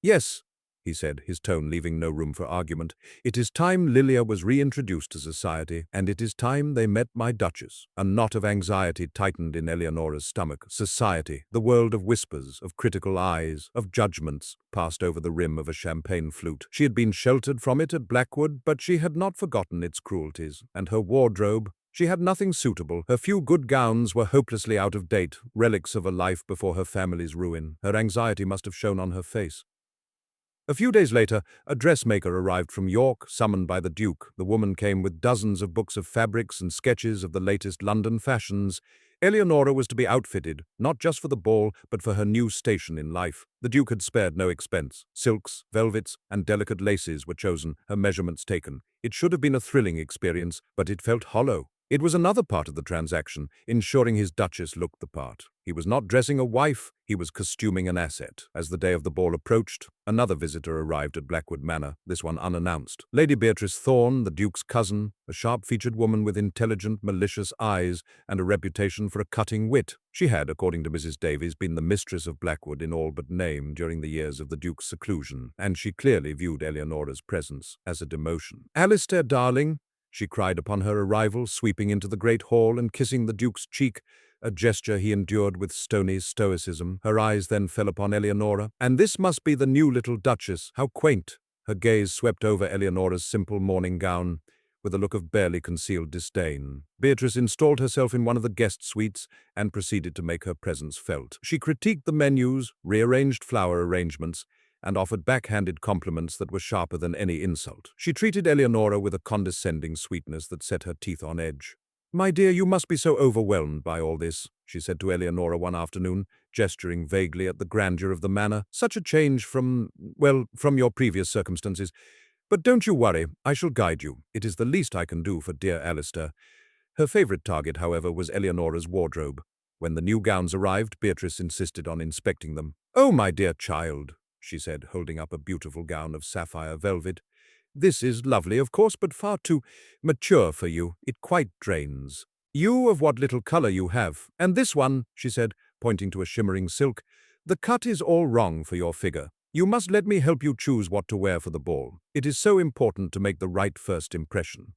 "Yes," he said, his tone leaving no room for argument. "It is time Lilia was reintroduced to society, and it is time they met my Duchess." A knot of anxiety tightened in Eleonora's stomach. Society, the world of whispers, of critical eyes, of judgments, passed over the rim of a champagne flute. She had been sheltered from it at Blackwood, but she had not forgotten its cruelties. And her wardrobe? She had nothing suitable. Her few good gowns were hopelessly out of date, relics of a life before her family's ruin. Her anxiety must have shown on her face. A few days later, a dressmaker arrived from York, summoned by the Duke. The woman came with dozens of books of fabrics and sketches of the latest London fashions. Eleonora was to be outfitted, not just for the ball, but for her new station in life. The Duke had spared no expense. Silks, velvets, and delicate laces were chosen, her measurements taken. It should have been a thrilling experience, but it felt hollow. It was another part of the transaction, ensuring his Duchess looked the part. He was not dressing a wife, he was costuming an asset. As the day of the ball approached, another visitor arrived at Blackwood Manor, this one unannounced. Lady Beatrice Thorne, the Duke's cousin, a sharp-featured woman with intelligent, malicious eyes and a reputation for a cutting wit. She had, according to Mrs. Davies, been the mistress of Blackwood in all but name during the years of the Duke's seclusion, and she clearly viewed Eleonora's presence as a demotion. "Alistair, darling," she cried upon her arrival, sweeping into the great hall and kissing the Duke's cheek, a gesture he endured with stony stoicism. Her eyes then fell upon Eleonora. "And this must be the new little Duchess. How quaint!" Her gaze swept over Eleonora's simple morning gown, with a look of barely concealed disdain. Beatrice installed herself in one of the guest suites and proceeded to make her presence felt. She critiqued the menus, rearranged flower arrangements, and offered backhanded compliments that were sharper than any insult. She treated Eleonora with a condescending sweetness that set her teeth on edge. "My dear, you must be so overwhelmed by all this," she said to Eleonora one afternoon, gesturing vaguely at the grandeur of the manor. "Such a change from your previous circumstances. But don't you worry, I shall guide you. It is the least I can do for dear Alistair." Her favorite target, however, was Eleonora's wardrobe. When the new gowns arrived, Beatrice insisted on inspecting them. "Oh, my dear child," she said, holding up a beautiful gown of sapphire velvet. This is lovely, of course, but far too mature for you. It quite drains. You of what little color you have. And this one, she said, pointing to a shimmering silk, the cut is all wrong for your figure. You must let me help you choose what to wear for the ball. It is so important to make the right first impression.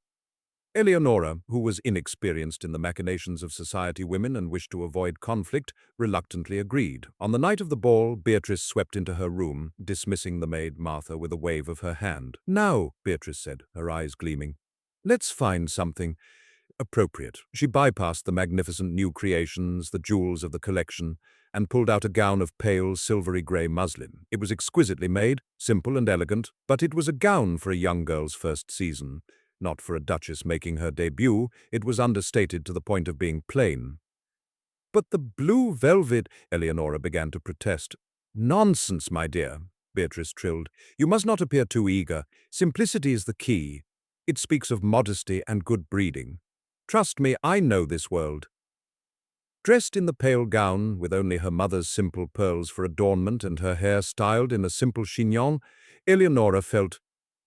Eleonora, who was inexperienced in the machinations of society women and wished to avoid conflict, reluctantly agreed. On the night of the ball, Beatrice swept into her room, dismissing the maid Martha with a wave of her hand. "Now," Beatrice said, her eyes gleaming, "let's find something appropriate." She bypassed the magnificent new creations, the jewels of the collection, and pulled out a gown of pale, silvery grey muslin. It was exquisitely made, simple and elegant, but it was a gown for a young girl's first season. Not for a duchess making her debut, it was understated to the point of being plain. "But the blue velvet," Eleonora began to protest. "Nonsense, my dear," Beatrice trilled. "You must not appear too eager. Simplicity is the key. It speaks of modesty and good breeding. Trust me, I know this world." Dressed in the pale gown, with only her mother's simple pearls for adornment and her hair styled in a simple chignon, Eleonora felt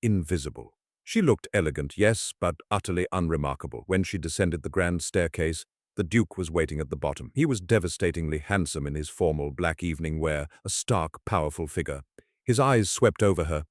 invisible. She looked elegant, yes, but utterly unremarkable. When she descended the grand staircase, the Duke was waiting at the bottom. He was devastatingly handsome in his formal black evening wear, a stark, powerful figure. His eyes swept over her,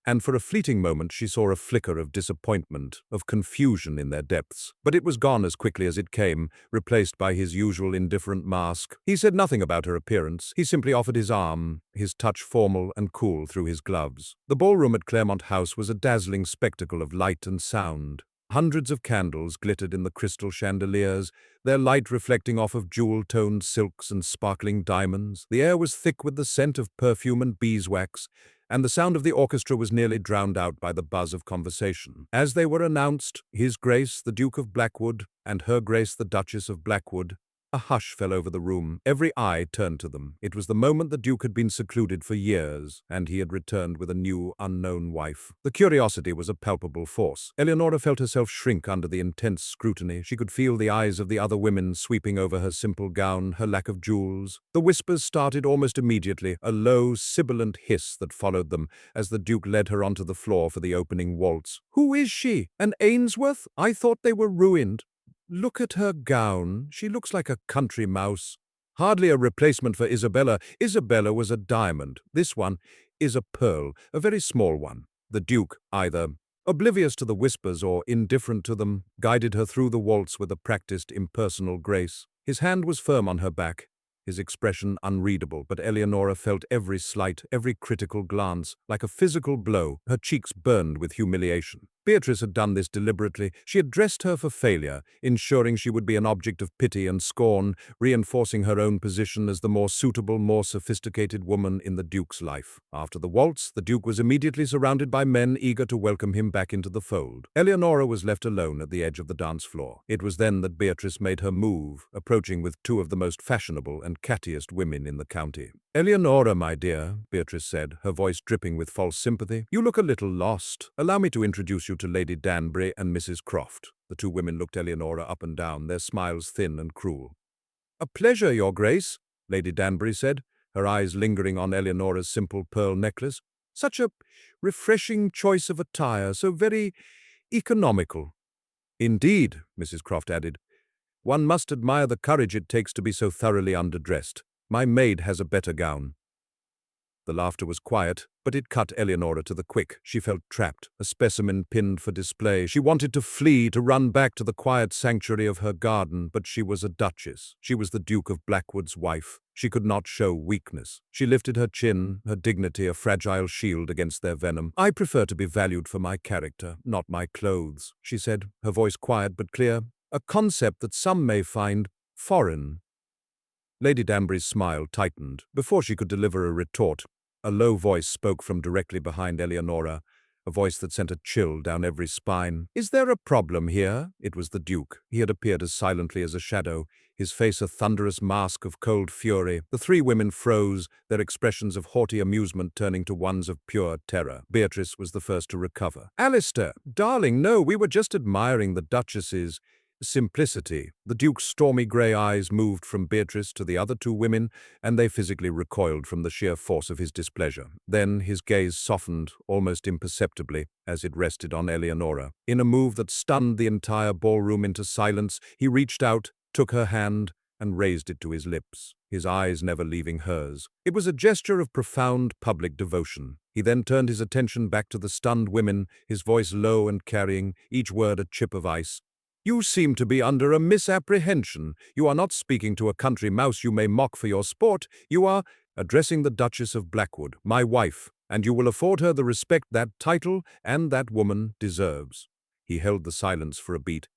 and for a fleeting moment she saw a flicker of disappointment, of confusion in their depths. But it was gone as quickly as it came, replaced by his usual indifferent mask. He said nothing about her appearance. He simply offered his arm, his touch formal and cool through his gloves. The ballroom at Claremont House was a dazzling spectacle of light and sound. Hundreds of candles glittered in the crystal chandeliers, their light reflecting off of jewel-toned silks and sparkling diamonds. The air was thick with the scent of perfume and beeswax, and the sound of the orchestra was nearly drowned out by the buzz of conversation. As they were announced, His Grace the Duke of Blackwood and Her Grace the Duchess of Blackwood, a hush fell over the room. Every eye turned to them. It was the moment the Duke had been secluded for years, and he had returned with a new, unknown wife. The curiosity was a palpable force. Eleonora felt herself shrink under the intense scrutiny. She could feel the eyes of the other women sweeping over her simple gown, her lack of jewels. The whispers started almost immediately, a low, sibilant hiss that followed them as the Duke led her onto the floor for the opening waltz. "Who is she? An Ainsworth? I thought they were ruined." "Look at her gown. She looks like a country mouse." "Hardly a replacement for Isabella. Isabella was a diamond. This one is a pearl, a very small one." The Duke, either oblivious to the whispers or indifferent to them, guided her through the waltz with a practiced, impersonal grace. His hand was firm on her back, his expression unreadable, but Eleonora felt every slight, every critical glance, like a physical blow. Her cheeks burned with humiliation. Beatrice had done this deliberately. She had dressed her for failure, ensuring she would be an object of pity and scorn, reinforcing her own position as the more suitable, more sophisticated woman in the Duke's life. After the waltz, the Duke was immediately surrounded by men eager to welcome him back into the fold. Eleonora was left alone at the edge of the dance floor. It was then that Beatrice made her move, approaching with two of the most fashionable and cattiest women in the county. "Eleonora, my dear," Beatrice said, her voice dripping with false sympathy, "you look a little lost. Allow me to introduce you to Lady Danbury and Mrs. Croft." The two women looked Eleonora up and down, their smiles thin and cruel. "A pleasure, Your Grace," Lady Danbury said, her eyes lingering on Eleonora's simple pearl necklace. "Such a refreshing choice of attire, so very economical." "Indeed," Mrs. Croft added, "one must admire the courage it takes to be so thoroughly underdressed. My maid has a better gown." The laughter was quiet, but it cut Eleonora to the quick. She felt trapped, a specimen pinned for display. She wanted to flee, to run back to the quiet sanctuary of her garden, but she was a duchess. She was the Duke of Blackwood's wife. She could not show weakness. She lifted her chin, her dignity a fragile shield against their venom. "I prefer to be valued for my character, not my clothes," she said, her voice quiet but clear, a concept that some may find foreign. Lady Danbury's smile tightened. Before she could deliver a retort, a low voice spoke from directly behind Eleonora, a voice that sent a chill down every spine. "Is there a problem here?" It was the Duke. He had appeared as silently as a shadow, his face a thunderous mask of cold fury. The three women froze, their expressions of haughty amusement turning to ones of pure terror. Beatrice was the first to recover. "Alistair, darling, no, we were just admiring the Duchess's simplicity. The Duke's stormy grey eyes moved from Beatrice to the other two women, and they physically recoiled from the sheer force of his displeasure. Then his gaze softened almost imperceptibly as it rested on Eleonora. In a move that stunned the entire ballroom into silence, he reached out, took her hand, and raised it to his lips, his eyes never leaving hers. It was a gesture of profound public devotion. He then turned his attention back to the stunned women, his voice low and carrying, each word a chip of ice. "You seem to be under a misapprehension. You are not speaking to a country mouse you may mock for your sport. You are addressing the Duchess of Blackwood, my wife, and you will afford her the respect that title and that woman deserves." He held the silence for a beat,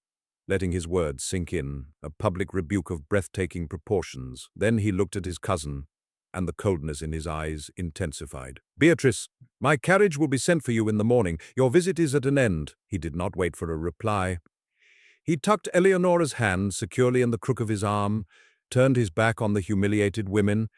letting his words sink in, a public rebuke of breathtaking proportions. Then he looked at his cousin, and the coldness in his eyes intensified. "Beatrice, my carriage will be sent for you in the morning. Your visit is at an end." He did not wait for a reply. He tucked Eleonora's hand securely in the crook of his arm, turned his back on the humiliated women,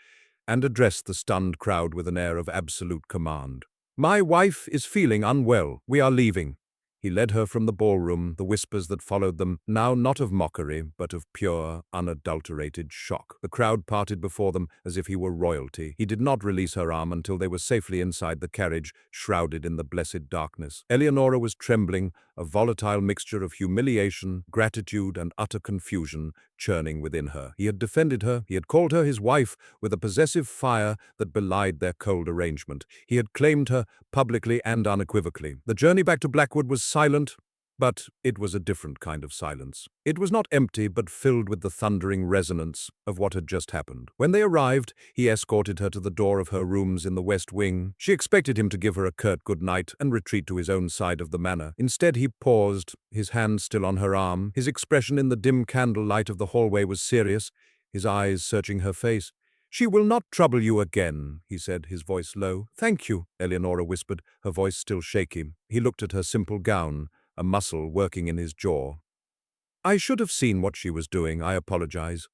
and addressed the stunned crowd with an air of absolute command. "My wife is feeling unwell. We are leaving." He led her from the ballroom, the whispers that followed them, now not of mockery, but of pure, unadulterated shock. The crowd parted before them as if he were royalty. He did not release her arm until they were safely inside the carriage, shrouded in the blessed darkness. Eleonora was trembling, a volatile mixture of humiliation, gratitude, and utter confusion churning within her. He had defended her, he had called her his wife, with a possessive fire that belied their cold arrangement. He had claimed her, publicly and unequivocally. The journey back to Blackwood was silent, but it was a different kind of silence. It was not empty, but filled with the thundering resonance of what had just happened. When they arrived, he escorted her to the door of her rooms in the West Wing. She expected him to give her a curt good night and retreat to his own side of the manor. Instead, he paused, his hand still on her arm. His expression in the dim candle light of the hallway was serious, his eyes searching her face. "She will not trouble you again," he said, his voice low. "Thank you," Eleonora whispered, her voice still shaky. He looked at her simple gown, a muscle working in his jaw. "I should have seen what she was doing. I apologize."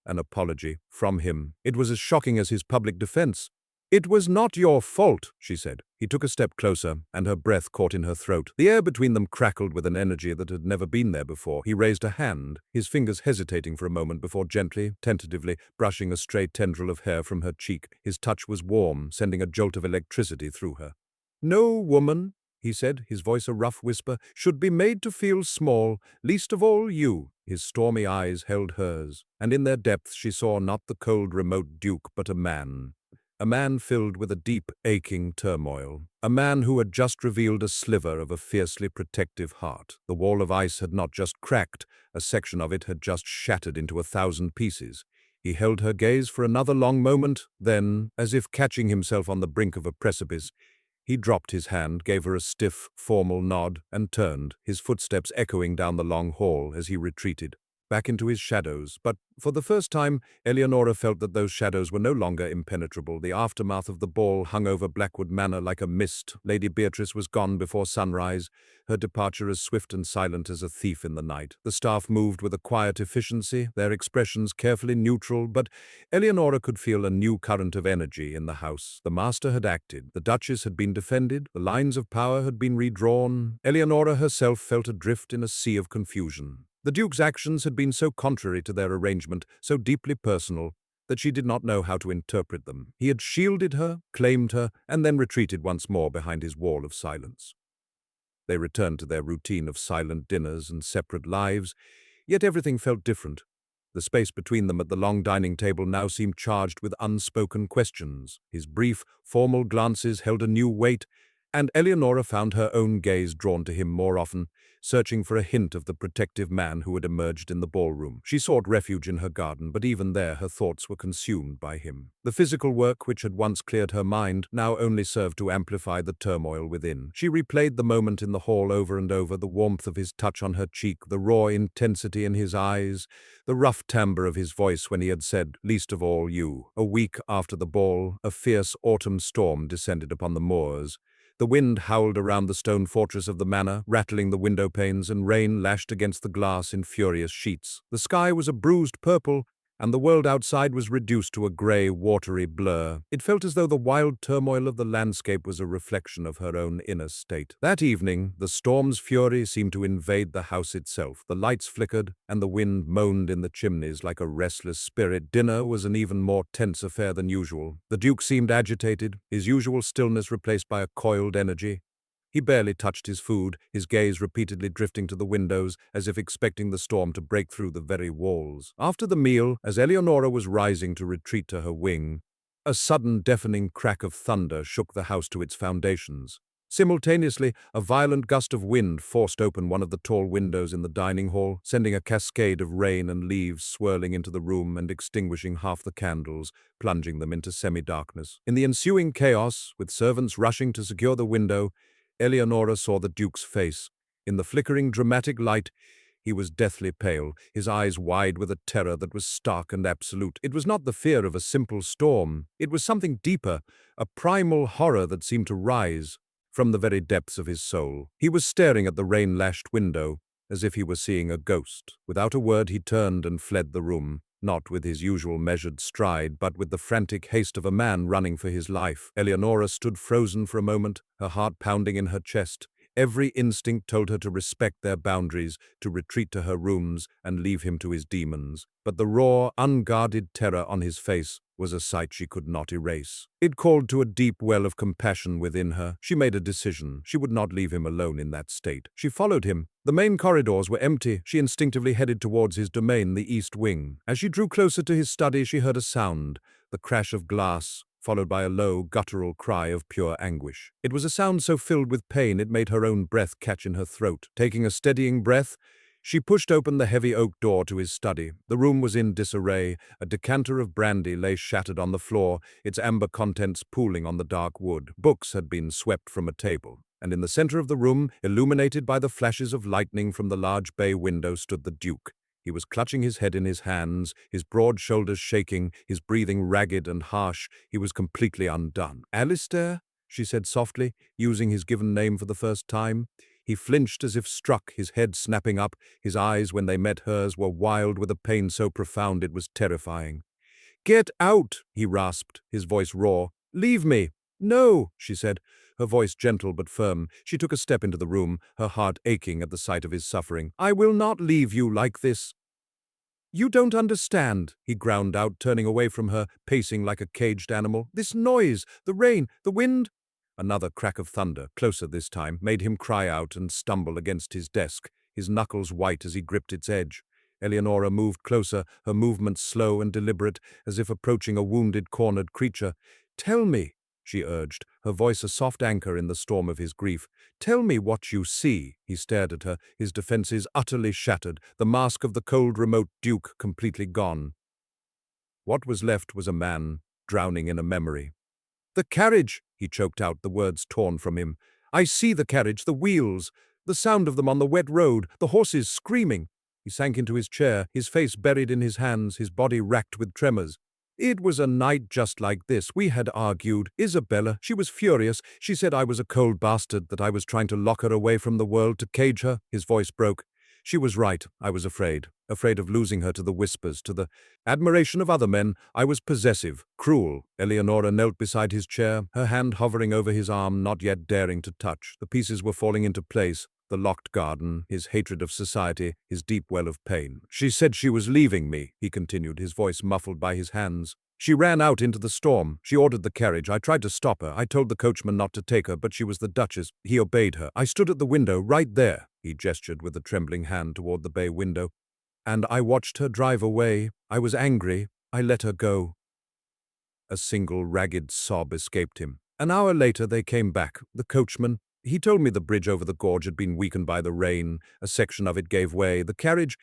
An apology from him. It was as shocking as his public defense. "It was not your fault," she said. He took a step closer, and her breath caught in her throat. The air between them crackled with an energy that had never been there before. He raised a hand, his fingers hesitating for a moment before gently, tentatively, brushing a stray tendril of hair from her cheek. His touch was warm, sending a jolt of electricity through her. "No woman," he said, his voice a rough whisper, "should be made to feel small, least of all you." His stormy eyes held hers, and in their depths she saw not the cold, remote Duke, but a man. A man filled with a deep, aching turmoil. A man who had just revealed a sliver of a fiercely protective heart. The wall of ice had not just cracked, a section of it had just shattered into 1,000 pieces. He held her gaze for another long moment, then, as if catching himself on the brink of a precipice, he dropped his hand, gave her a stiff, formal nod, and turned, his footsteps echoing down the long hall as he retreated, back into his shadows. But for the first time, Eleonora felt that those shadows were no longer impenetrable. The aftermath of the ball hung over Blackwood Manor like a mist. Lady Beatrice was gone before sunrise, her departure as swift and silent as a thief in the night. The staff moved with a quiet efficiency, their expressions carefully neutral, but Eleonora could feel a new current of energy in the house. The master had acted, the Duchess had been defended, the lines of power had been redrawn. Eleonora herself felt adrift in a sea of confusion. The Duke's actions had been so contrary to their arrangement, so deeply personal, that she did not know how to interpret them. He had shielded her, claimed her, and then retreated once more behind his wall of silence. They returned to their routine of silent dinners and separate lives, yet everything felt different. The space between them at the long dining table now seemed charged with unspoken questions. His brief, formal glances held a new weight, and Eleonora found her own gaze drawn to him more often, searching for a hint of the protective man who had emerged in the ballroom. She sought refuge in her garden, but even there her thoughts were consumed by him. The physical work which had once cleared her mind now only served to amplify the turmoil within. She replayed the moment in the hall over and over, the warmth of his touch on her cheek, the raw intensity in his eyes, the rough timbre of his voice when he had said, "Least of all you." A week after the ball, a fierce autumn storm descended upon the moors. The wind howled around the stone fortress of the manor, rattling the window panes, and rain lashed against the glass in furious sheets. The sky was a bruised purple, and the world outside was reduced to a grey, watery blur. It felt as though the wild turmoil of the landscape was a reflection of her own inner state. That evening, the storm's fury seemed to invade the house itself. The lights flickered, and the wind moaned in the chimneys like a restless spirit. Dinner was an even more tense affair than usual. The Duke seemed agitated, his usual stillness replaced by a coiled energy. He barely touched his food, his gaze repeatedly drifting to the windows, as if expecting the storm to break through the very walls. After the meal, as Eleonora was rising to retreat to her wing, a sudden deafening crack of thunder shook the house to its foundations. Simultaneously, a violent gust of wind forced open one of the tall windows in the dining hall, sending a cascade of rain and leaves swirling into the room and extinguishing half the candles, plunging them into semi-darkness. In the ensuing chaos, with servants rushing to secure the window, Eleonora saw the Duke's face. In the flickering, dramatic light, he was deathly pale, his eyes wide with a terror that was stark and absolute. It was not the fear of a simple storm. It was something deeper, a primal horror that seemed to rise from the very depths of his soul. He was staring at the rain-lashed window, as if he were seeing a ghost. Without a word, he turned and fled the room. Not with his usual measured stride, but with the frantic haste of a man running for his life. Eleonora stood frozen for a moment, her heart pounding in her chest. Every instinct told her to respect their boundaries, to retreat to her rooms and leave him to his demons. But the raw, unguarded terror on his face was a sight she could not erase. It called to a deep well of compassion within her. She made a decision. She would not leave him alone in that state. She followed him. The main corridors were empty. She instinctively headed towards his domain, the east wing. As she drew closer to his study, she heard a sound, the crash of glass, followed by a low, guttural cry of pure anguish. It was a sound so filled with pain it made her own breath catch in her throat. Taking a steadying breath, she pushed open the heavy oak door to his study. The room was in disarray. A decanter of brandy lay shattered on the floor, its amber contents pooling on the dark wood. Books had been swept from a table, and in the center of the room, illuminated by the flashes of lightning from the large bay window, stood the Duke. He was clutching his head in his hands, his broad shoulders shaking, his breathing ragged and harsh. He was completely undone. "Alistair?" she said softly, using his given name for the first time. He flinched as if struck, his head snapping up. His eyes, when they met hers, were wild with a pain so profound it was terrifying. "Get out!" he rasped, his voice raw. "Leave me!" "No," she said, her voice gentle but firm. She took a step into the room, her heart aching at the sight of his suffering. "I will not leave you like this." "You don't understand," he ground out, turning away from her, pacing like a caged animal. "This noise, the rain, the wind—" Another crack of thunder, closer this time, made him cry out and stumble against his desk, his knuckles white as he gripped its edge. Eleonora moved closer, her movements slow and deliberate, as if approaching a wounded, cornered creature. "Tell me," she urged, her voice a soft anchor in the storm of his grief. "Tell me what you see." He stared at her, his defenses utterly shattered, the mask of the cold, remote Duke completely gone. What was left was a man drowning in a memory. "The carriage!" he choked out, the words torn from him. "I see the carriage, the wheels, the sound of them on the wet road, the horses screaming." He sank into his chair, his face buried in his hands, his body racked with tremors. "It was a night just like this. We had argued. Isabella, she was furious. She said I was a cold bastard, that I was trying to lock her away from the world, to cage her." His voice broke. "She was right. I was afraid of losing her to the whispers, to the admiration of other men. I was possessive, cruel." Eleonora knelt beside his chair, her hand hovering over his arm, not yet daring to touch. The pieces were falling into place. The locked garden, his hatred of society, his deep well of pain. "She said she was leaving me," he continued, his voice muffled by his hands. "She ran out into the storm. She ordered the carriage. I tried to stop her. I told the coachman not to take her, but she was the Duchess. He obeyed her. I stood at the window, right there." He gestured with a trembling hand toward the bay window. "And I watched her drive away. I was angry. I let her go." A single ragged sob escaped him. An hour later they came back. The coachman. He told me the bridge over the gorge had been weakened by the rain. A section of it gave way. The carriage,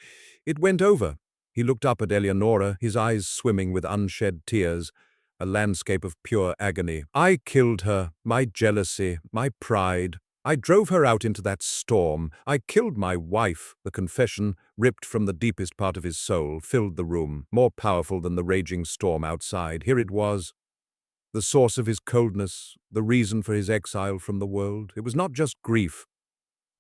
it went over. He looked up at Eleonora, his eyes swimming with unshed tears, a landscape of pure agony. "I killed her. My jealousy, my pride. I drove her out into that storm. I killed my wife." The confession, ripped from the deepest part of his soul, filled the room, more powerful than the raging storm outside. Here it was, the source of his coldness, the reason for his exile from the world. It was not just grief.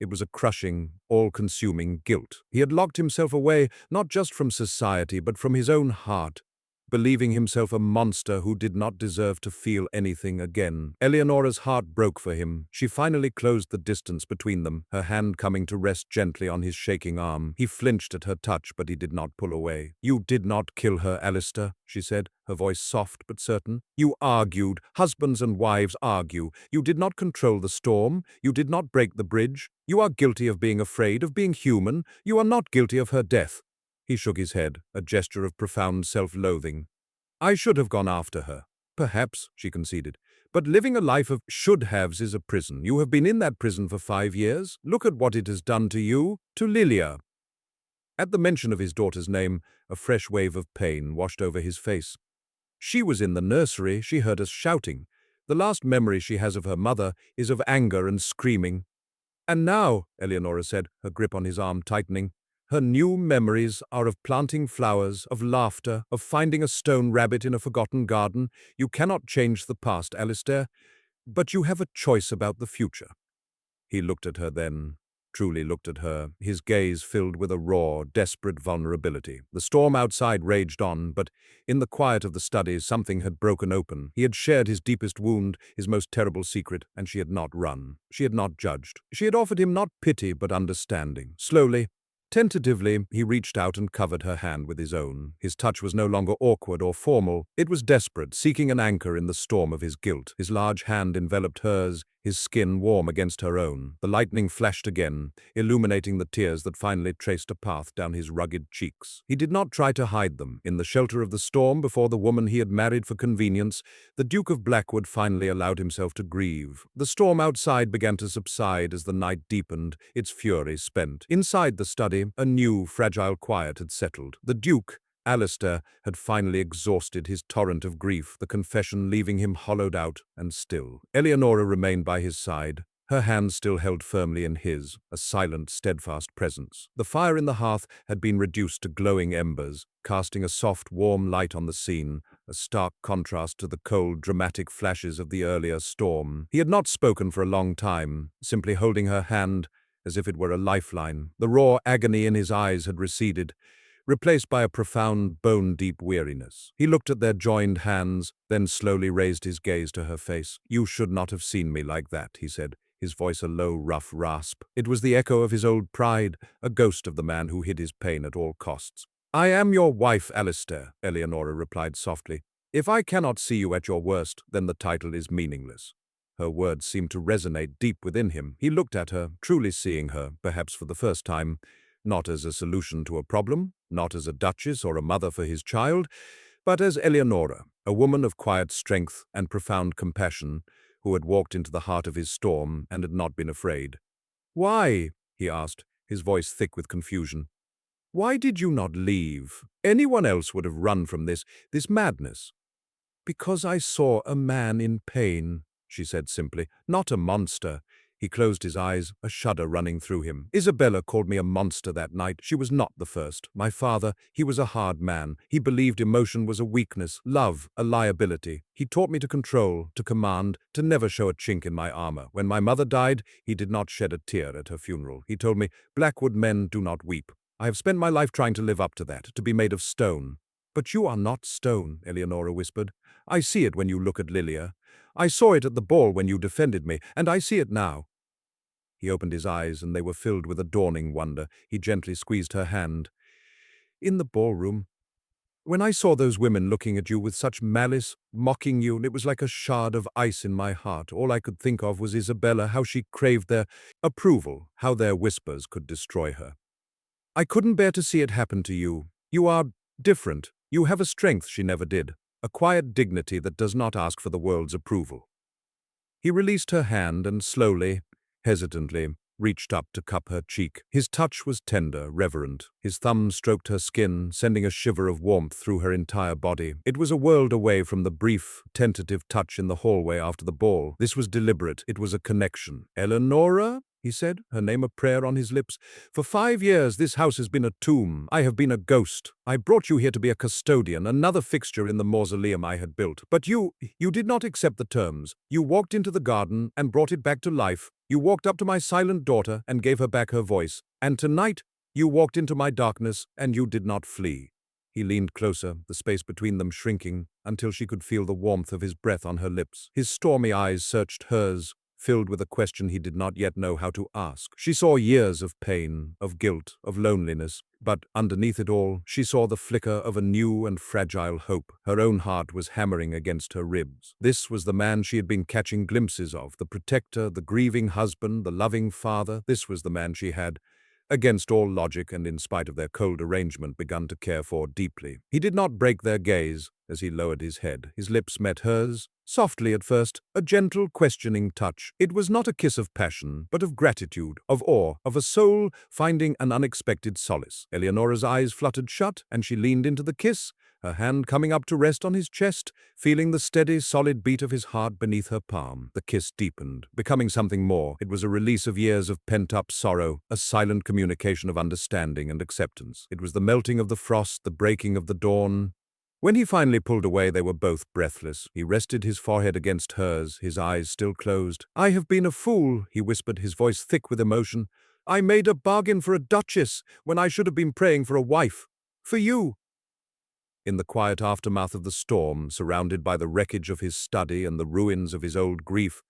It was a crushing, all-consuming guilt. He had locked himself away not just from society but from his own heart, believing himself a monster who did not deserve to feel anything again. Eleonora's heart broke for him. She finally closed the distance between them, her hand coming to rest gently on his shaking arm. He flinched at her touch, but he did not pull away. "You did not kill her, Alistair," she said, her voice soft but certain. "You argued. Husbands and wives argue. You did not control the storm. You did not break the bridge. You are guilty of being afraid, of being human. You are not guilty of her death." He shook his head, a gesture of profound self-loathing. "I should have gone after her. Perhaps," she conceded. "But living a life of should-haves is a prison. You have been in that prison for 5 years. Look at what it has done to you, to Lilia." At the mention of his daughter's name, a fresh wave of pain washed over his face. She was in the nursery. She heard us shouting. The last memory she has of her mother is of anger and screaming. "And now," Eleonora said, her grip on his arm tightening, "her new memories are of planting flowers, of laughter, of finding a stone rabbit in a forgotten garden. You cannot change the past, Alistair, but you have a choice about the future." He looked at her then, truly looked at her, his gaze filled with a raw, desperate vulnerability. The storm outside raged on, but in the quiet of the study something had broken open. He had shared his deepest wound, his most terrible secret, and she had not run. She had not judged. She had offered him not pity but understanding. Slowly, tentatively, he reached out and covered her hand with his own. His touch was no longer awkward or formal. It was desperate, seeking an anchor in the storm of his guilt. His large hand enveloped hers, his skin warm against her own. The lightning flashed again, illuminating the tears that finally traced a path down his rugged cheeks. He did not try to hide them. In the shelter of the storm, before the woman he had married for convenience, the Duke of Blackwood finally allowed himself to grieve. The storm outside began to subside as the night deepened, its fury spent. Inside the study, a new, fragile quiet had settled. The Duke, Alistair, had finally exhausted his torrent of grief, the confession leaving him hollowed out and still. Eleonora remained by his side, her hand still held firmly in his, a silent, steadfast presence. The fire in the hearth had been reduced to glowing embers, casting a soft, warm light on the scene, a stark contrast to the cold, dramatic flashes of the earlier storm. He had not spoken for a long time, simply holding her hand as if it were a lifeline. The raw agony in his eyes had receded, replaced by a profound, bone-deep weariness. He looked at their joined hands, then slowly raised his gaze to her face. "You should not have seen me like that," he said, his voice a low, rough rasp. It was the echo of his old pride, a ghost of the man who hid his pain at all costs. "I am your wife, Alistair," Eleonora replied softly. "If I cannot see you at your worst, then the title is meaningless." Her words seemed to resonate deep within him. He looked at her, truly seeing her, perhaps for the first time, not as a solution to a problem, not as a duchess or a mother for his child, but as Eleonora, a woman of quiet strength and profound compassion, who had walked into the heart of his storm and had not been afraid. "Why?" he asked, his voice thick with confusion. "Why did you not leave? Anyone else would have run from this madness." "Because I saw a man in pain," she said simply, "not a monster." He closed his eyes, a shudder running through him. "Isabella called me a monster that night. She was not the first. My father, he was a hard man. He believed emotion was a weakness, love a liability. He taught me to control, to command, to never show a chink in my armor. When my mother died, he did not shed a tear at her funeral. He told me, 'Blackwood men do not weep.' I have spent my life trying to live up to that, to be made of stone." "But you are not stone," Eleonora whispered. "I see it when you look at Lilia. I saw it at the ball when you defended me, and I see it now." He opened his eyes, and they were filled with a dawning wonder. He gently squeezed her hand. "In the ballroom, when I saw those women looking at you with such malice, mocking you, it was like a shard of ice in my heart. All I could think of was Isabella, how she craved their approval, how their whispers could destroy her. I couldn't bear to see it happen to you. You are different. You have a strength she never did, a quiet dignity that does not ask for the world's approval." He released her hand and slowly, hesitantly, reached up to cup her cheek. His touch was tender, reverent. His thumb stroked her skin, sending a shiver of warmth through her entire body. It was a world away from the brief, tentative touch in the hallway after the ball. This was deliberate. It was a connection. "Eleonora?" he said, her name a prayer on his lips. "For 5 years this house has been a tomb. I have been a ghost. I brought you here to be a custodian, another fixture in the mausoleum I had built. But you did not accept the terms. You walked into the garden and brought it back to life. You walked up to my silent daughter and gave her back her voice. And tonight, you walked into my darkness and you did not flee. He leaned closer, the space between them shrinking, until she could feel the warmth of his breath on her lips. His stormy eyes searched hers, filled with a question he did not yet know how to ask. She saw years of pain, of guilt, of loneliness, but underneath it all, she saw the flicker of a new and fragile hope. Her own heart was hammering against her ribs. This was the man she had been catching glimpses of, the protector, the grieving husband, the loving father. This was the man she had, against all logic and in spite of their cold arrangement, begun to care for deeply. He did not break their gaze as he lowered his head. His lips met hers, softly at first, a gentle, questioning touch. It was not a kiss of passion, but of gratitude, of awe, of a soul finding an unexpected solace. Eleonora's eyes fluttered shut, and she leaned into the kiss, her hand coming up to rest on his chest, feeling the steady, solid beat of his heart beneath her palm. The kiss deepened, becoming something more. It was a release of years of pent-up sorrow, a silent communication of understanding and acceptance. It was the melting of the frost, the breaking of the dawn. When he finally pulled away, they were both breathless. He rested his forehead against hers, his eyes still closed. "I have been a fool," he whispered, his voice thick with emotion. "I made a bargain for a duchess when I should have been praying for a wife. For you." In the quiet aftermath of the storm, surrounded by the wreckage of his study and the ruins of his old grief,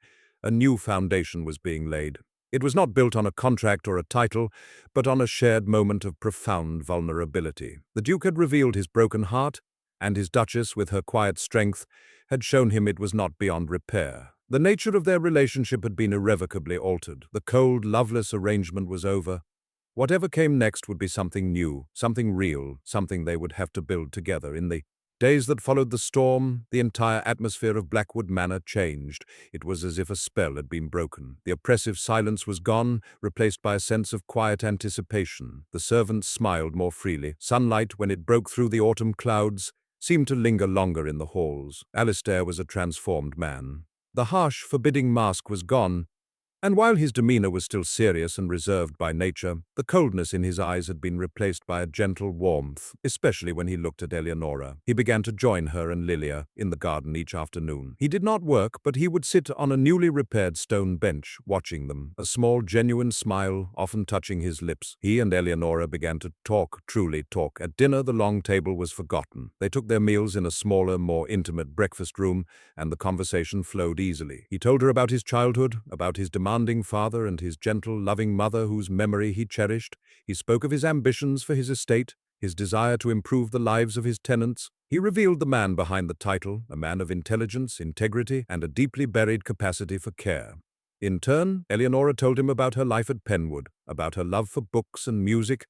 a new foundation was being laid. It was not built on a contract or a title, but on a shared moment of profound vulnerability. The Duke had revealed his broken heart, and his Duchess, with her quiet strength, had shown him it was not beyond repair. The nature of their relationship had been irrevocably altered. The cold, loveless arrangement was over. Whatever came next would be something new, something real, something they would have to build together. In the days that followed the storm, the entire atmosphere of Blackwood Manor changed. It was as if a spell had been broken. The oppressive silence was gone, replaced by a sense of quiet anticipation. The servants smiled more freely. Sunlight, when it broke through the autumn clouds, seemed to linger longer in the halls. Alistair was a transformed man. The harsh, forbidding mask was gone, and while his demeanor was still serious and reserved by nature, the coldness in his eyes had been replaced by a gentle warmth, especially when he looked at Eleonora. He began to join her and Lilia in the garden each afternoon. He did not work, but he would sit on a newly repaired stone bench, watching them, a small, genuine smile often touching his lips. He and Eleonora began to talk, truly talk. At dinner, the long table was forgotten. They took their meals in a smaller, more intimate breakfast room, and the conversation flowed easily. He told her about his childhood, about his demanding father and his gentle, loving mother whose memory he cherished. He spoke of his ambitions for his estate, his desire to improve the lives of his tenants. He revealed the man behind the title, a man of intelligence, integrity, and a deeply buried capacity for care. In turn, Eleonora told him about her life at Penwood, about her love for books and music,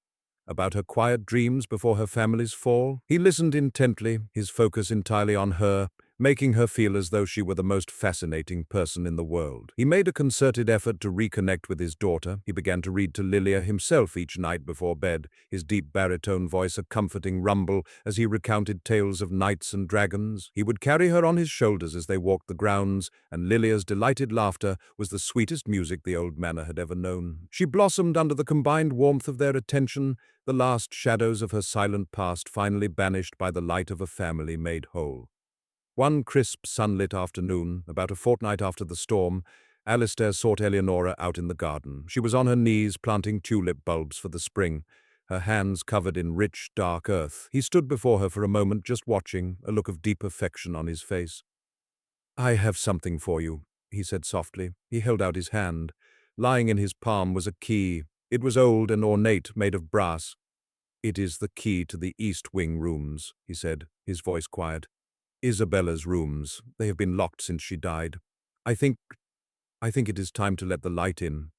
about her quiet dreams before her family's fall. He listened intently, his focus entirely on her, making her feel as though she were the most fascinating person in the world. He made a concerted effort to reconnect with his daughter. He began to read to Lilia himself each night before bed, his deep baritone voice a comforting rumble as he recounted tales of knights and dragons. He would carry her on his shoulders as they walked the grounds, and Lilia's delighted laughter was the sweetest music the old manor had ever known. She blossomed under the combined warmth of their attention, the last shadows of her silent past finally banished by the light of a family made whole. One crisp, sunlit afternoon, about a fortnight after the storm, Alistair sought Eleonora out in the garden. She was on her knees planting tulip bulbs for the spring, her hands covered in rich, dark earth. He stood before her for a moment, just watching, a look of deep affection on his face. "I have something for you," he said softly. He held out his hand. Lying in his palm was a key. It was old and ornate, made of brass. "It is the key to the East Wing rooms," he said, his voice quiet. "Isabella's rooms. They have been locked since she died. I think it is time to let the light in."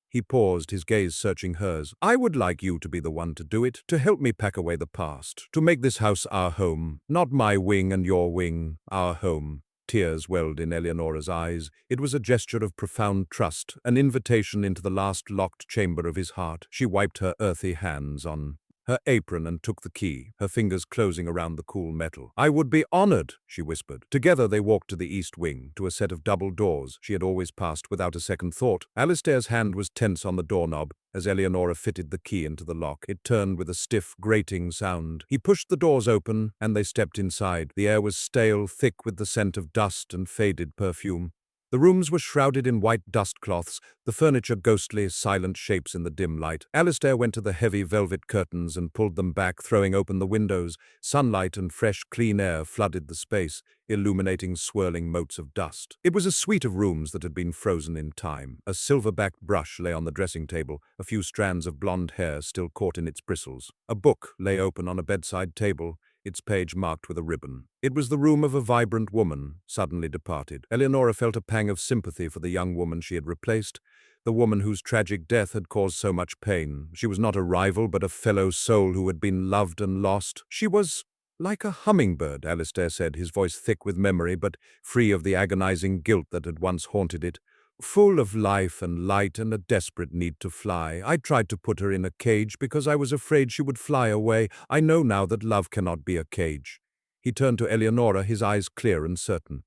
He paused, his gaze searching hers. "I would like you to be the one to do it, to help me pack away the past, to make this house our home, not my wing and your wing, our home." Tears welled in Eleonora's eyes. It was a gesture of profound trust, an invitation into the last locked chamber of his heart. She wiped her earthy hands on her apron and took the key, her fingers closing around the cool metal. "I would be honored," she whispered. Together they walked to the east wing, to a set of double doors she had always passed without a second thought. Alistair's hand was tense on the doorknob as Eleonora fitted the key into the lock. It turned with a stiff, grating sound. He pushed the doors open, and they stepped inside. The air was stale, thick with the scent of dust and faded perfume. The rooms were shrouded in white dust cloths, the furniture ghostly, silent shapes in the dim light. Alistair went to the heavy velvet curtains and pulled them back, throwing open the windows. Sunlight and fresh, clean air flooded the space, illuminating swirling motes of dust. It was a suite of rooms that had been frozen in time. A silver-backed brush lay on the dressing table, a few strands of blonde hair still caught in its bristles. A book lay open on a bedside table, its page marked with a ribbon. It was the room of a vibrant woman, suddenly departed. Eleonora felt a pang of sympathy for the young woman she had replaced, the woman whose tragic death had caused so much pain. She was not a rival, but a fellow soul who had been loved and lost. She was like a hummingbird, Alistair said, his voice thick with memory, but free of the agonizing guilt that had once haunted it. Full of life and light and a desperate need to fly. I tried to put her in a cage because I was afraid she would fly away. I know now that love cannot be a cage. He turned to Eleonora, his eyes clear and certain.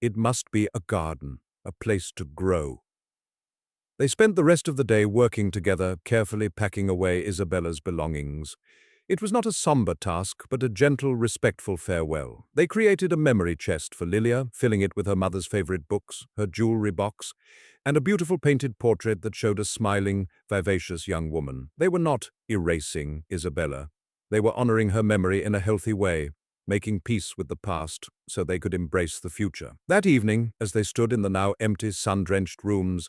It must be a garden, a place to grow. They spent the rest of the day working together, carefully packing away Isabella's belongings. It was not a somber task, but a gentle, respectful farewell. They created a memory chest for Lilia, filling it with her mother's favorite books, her jewelry box, and a beautiful painted portrait that showed a smiling, vivacious young woman. They were not erasing Isabella. They were honoring her memory in a healthy way, making peace with the past so they could embrace the future. That evening, as they stood in the now empty, sun-drenched rooms,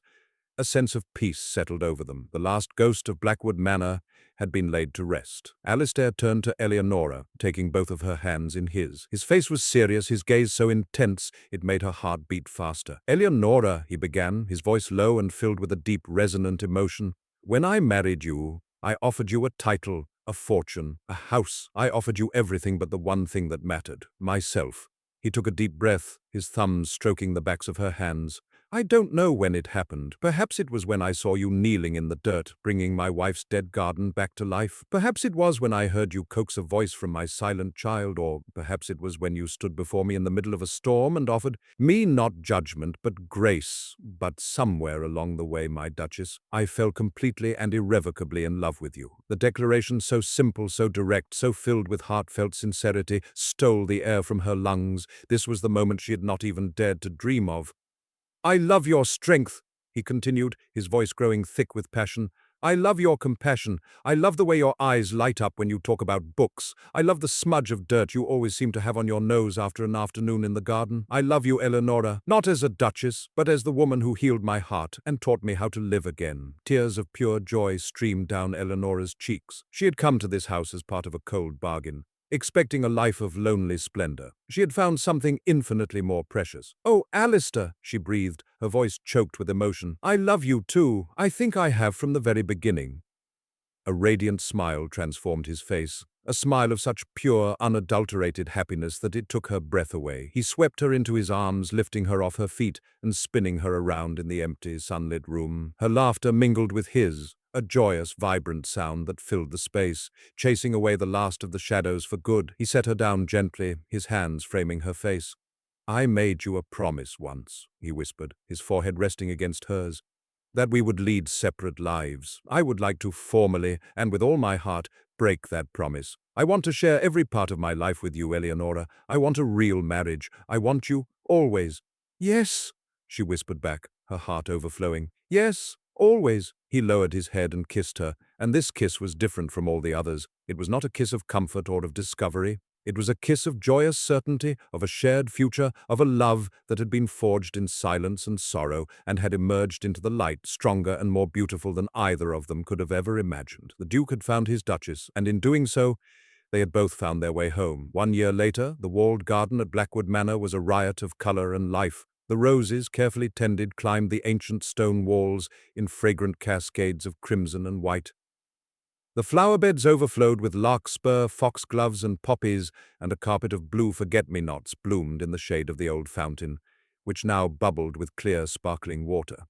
a sense of peace settled over them. The last ghost of Blackwood Manor had been laid to rest. Alistair turned to Eleonora, taking both of her hands in his. His face was serious, his gaze so intense it made her heart beat faster. "Eleonora," he began, his voice low and filled with a deep, resonant emotion, "when I married you, I offered you a title, a fortune, a house. I offered you everything but the one thing that mattered, myself." He took a deep breath, his thumbs stroking the backs of her hands. "I don't know when it happened. Perhaps it was when I saw you kneeling in the dirt, bringing my wife's dead garden back to life. Perhaps it was when I heard you coax a voice from my silent child, or perhaps it was when you stood before me in the middle of a storm and offered me not judgment, but grace. But somewhere along the way, my Duchess, I fell completely and irrevocably in love with you." The declaration, so simple, so direct, so filled with heartfelt sincerity, stole the air from her lungs. This was the moment she had not even dared to dream of. "I love your strength," he continued, his voice growing thick with passion. "I love your compassion. I love the way your eyes light up when you talk about books. I love the smudge of dirt you always seem to have on your nose after an afternoon in the garden. I love you, Eleonora, not as a duchess, but as the woman who healed my heart and taught me how to live again." Tears of pure joy streamed down Eleonora's cheeks. She had come to this house as part of a cold bargain, expecting a life of lonely splendor. She had found something infinitely more precious. "Oh, Alistair," she breathed, her voice choked with emotion. "I love you too. I think I have from the very beginning." A radiant smile transformed his face, a smile of such pure, unadulterated happiness that it took her breath away. He swept her into his arms, lifting her off her feet and spinning her around in the empty, sunlit room. Her laughter mingled with his, a joyous, vibrant sound that filled the space, chasing away the last of the shadows for good. He set her down gently, his hands framing her face. "I made you a promise once," he whispered, his forehead resting against hers, "that we would lead separate lives. I would like to formally, and with all my heart, break that promise. I want to share every part of my life with you, Eleonora. I want a real marriage. I want you, always." "Yes," she whispered back, her heart overflowing. "Yes, always." He lowered his head and kissed her, and this kiss was different from all the others. It was not a kiss of comfort or of discovery. It was a kiss of joyous certainty, of a shared future, of a love that had been forged in silence and sorrow and had emerged into the light, stronger and more beautiful than either of them could have ever imagined. The Duke had found his Duchess, and in doing so, they had both found their way home. 1 year later, the walled garden at Blackwood Manor was a riot of color and life. The roses, carefully tended, climbed the ancient stone walls in fragrant cascades of crimson and white. The flower-beds overflowed with larkspur, foxgloves, and poppies, and a carpet of blue forget-me-nots bloomed in the shade of the old fountain, which now bubbled with clear, sparkling water.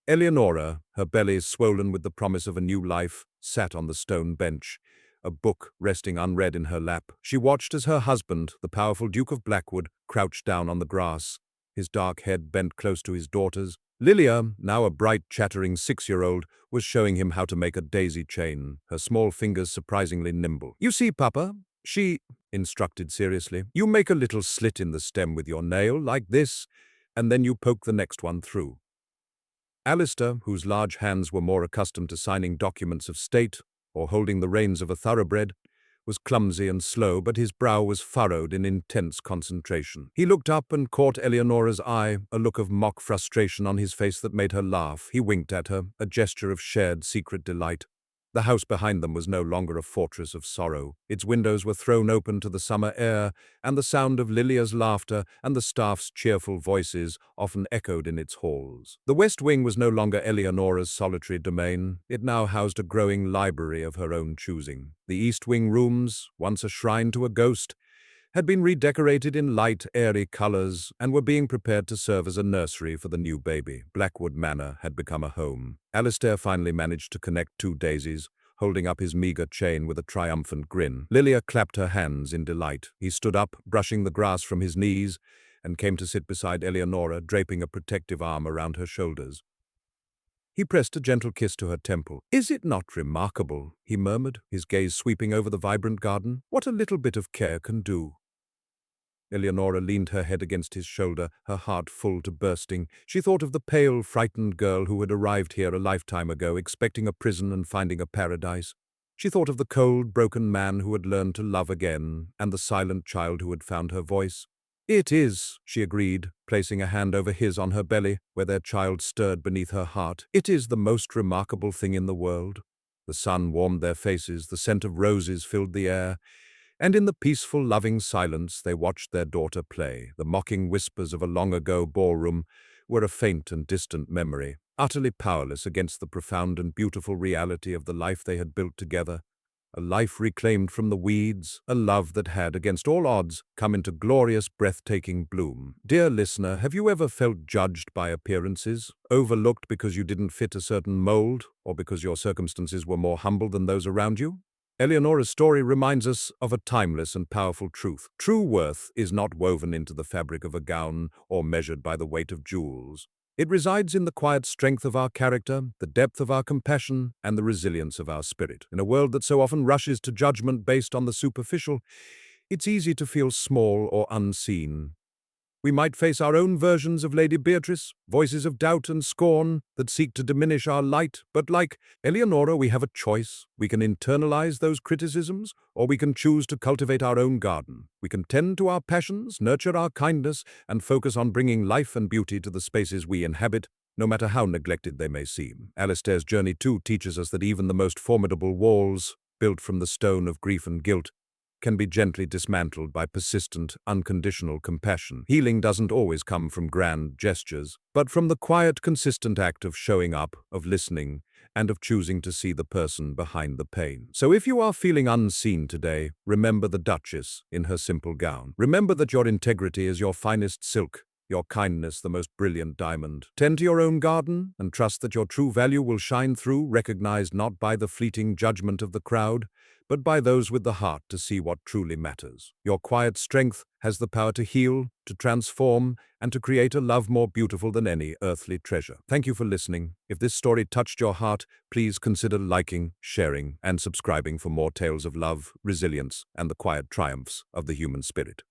Eleonora, her belly swollen with the promise of a new life, sat on the stone bench, a book resting unread in her lap. She watched as her husband, the powerful Duke of Blackwood, crouched down on the grass, his dark head bent close to his daughter's. Lilia, now a bright, chattering 6-year-old, was showing him how to make a daisy chain, her small fingers surprisingly nimble. "You see, Papa," she instructed seriously, "you make a little slit in the stem with your nail, like this. and then you poke the next one through. Alistair, whose large hands were more accustomed to signing documents of state or holding the reins of a thoroughbred, was clumsy and slow, but his brow was furrowed in intense concentration. He looked up and caught Eleonora's eye, a look of mock frustration on his face that made her laugh. He winked at her, a gesture of shared secret delight. The house behind them was no longer a fortress of sorrow. Its windows were thrown open to the summer air, and the sound of Lilia's laughter and the staff's cheerful voices often echoed in its halls. The west wing was no longer Eleonora's solitary domain. It now housed a growing library of her own choosing. The east wing rooms, once a shrine to a ghost, had been redecorated in light, airy colors and were being prepared to serve as a nursery for the new baby. Blackwood Manor had become a home. Alistair finally managed to connect two daisies, holding up his meager chain with a triumphant grin. Lilia clapped her hands in delight. He stood up, brushing the grass from his knees, and came to sit beside Eleonora, draping a protective arm around her shoulders. He pressed a gentle kiss to her temple. "Is it not remarkable?" he murmured, his gaze sweeping over the vibrant garden. "What a little bit of care can do." Eleonora leaned her head against his shoulder, her heart full to bursting. She thought of the pale, frightened girl who had arrived here a lifetime ago, expecting a prison and finding a paradise. She thought of the cold, broken man who had learned to love again, and the silent child who had found her voice. "It is," she agreed, placing a hand over his on her belly, where their child stirred beneath her heart. "It is the most remarkable thing in the world." The sun warmed their faces, the scent of roses filled the air, and in the peaceful, loving silence they watched their daughter play. The mocking whispers of a long-ago ballroom were a faint and distant memory, utterly powerless against the profound and beautiful reality of the life they had built together. A life reclaimed from the weeds, a love that had, against all odds, come into glorious, breathtaking bloom. Dear listener, have you ever felt judged by appearances, overlooked because you didn't fit a certain mold, or because your circumstances were more humble than those around you? Eleonora's story reminds us of a timeless and powerful truth. True worth is not woven into the fabric of a gown or measured by the weight of jewels. It resides in the quiet strength of our character, the depth of our compassion, and the resilience of our spirit. In a world that so often rushes to judgment based on the superficial, it's easy to feel small or unseen. We might face our own versions of Lady Beatrice, voices of doubt and scorn that seek to diminish our light, but like Eleonora, we have a choice. We can internalize those criticisms, or we can choose to cultivate our own garden. We can tend to our passions, nurture our kindness, and focus on bringing life and beauty to the spaces we inhabit, no matter how neglected they may seem. Alistair's journey too teaches us that even the most formidable walls, built from the stone of grief and guilt, can be gently dismantled by persistent, unconditional compassion. Healing doesn't always come from grand gestures, but from the quiet, consistent act of showing up, of listening, and of choosing to see the person behind the pain. So if you are feeling unseen today, remember the Duchess in her simple gown. Remember that your integrity is your finest silk, your kindness the most brilliant diamond. Tend to your own garden, and trust that your true value will shine through, recognized not by the fleeting judgment of the crowd, but by those with the heart to see what truly matters. Your quiet strength has the power to heal, to transform, and to create a love more beautiful than any earthly treasure. Thank you for listening. If this story touched your heart, please consider liking, sharing, and subscribing for more tales of love, resilience, and the quiet triumphs of the human spirit.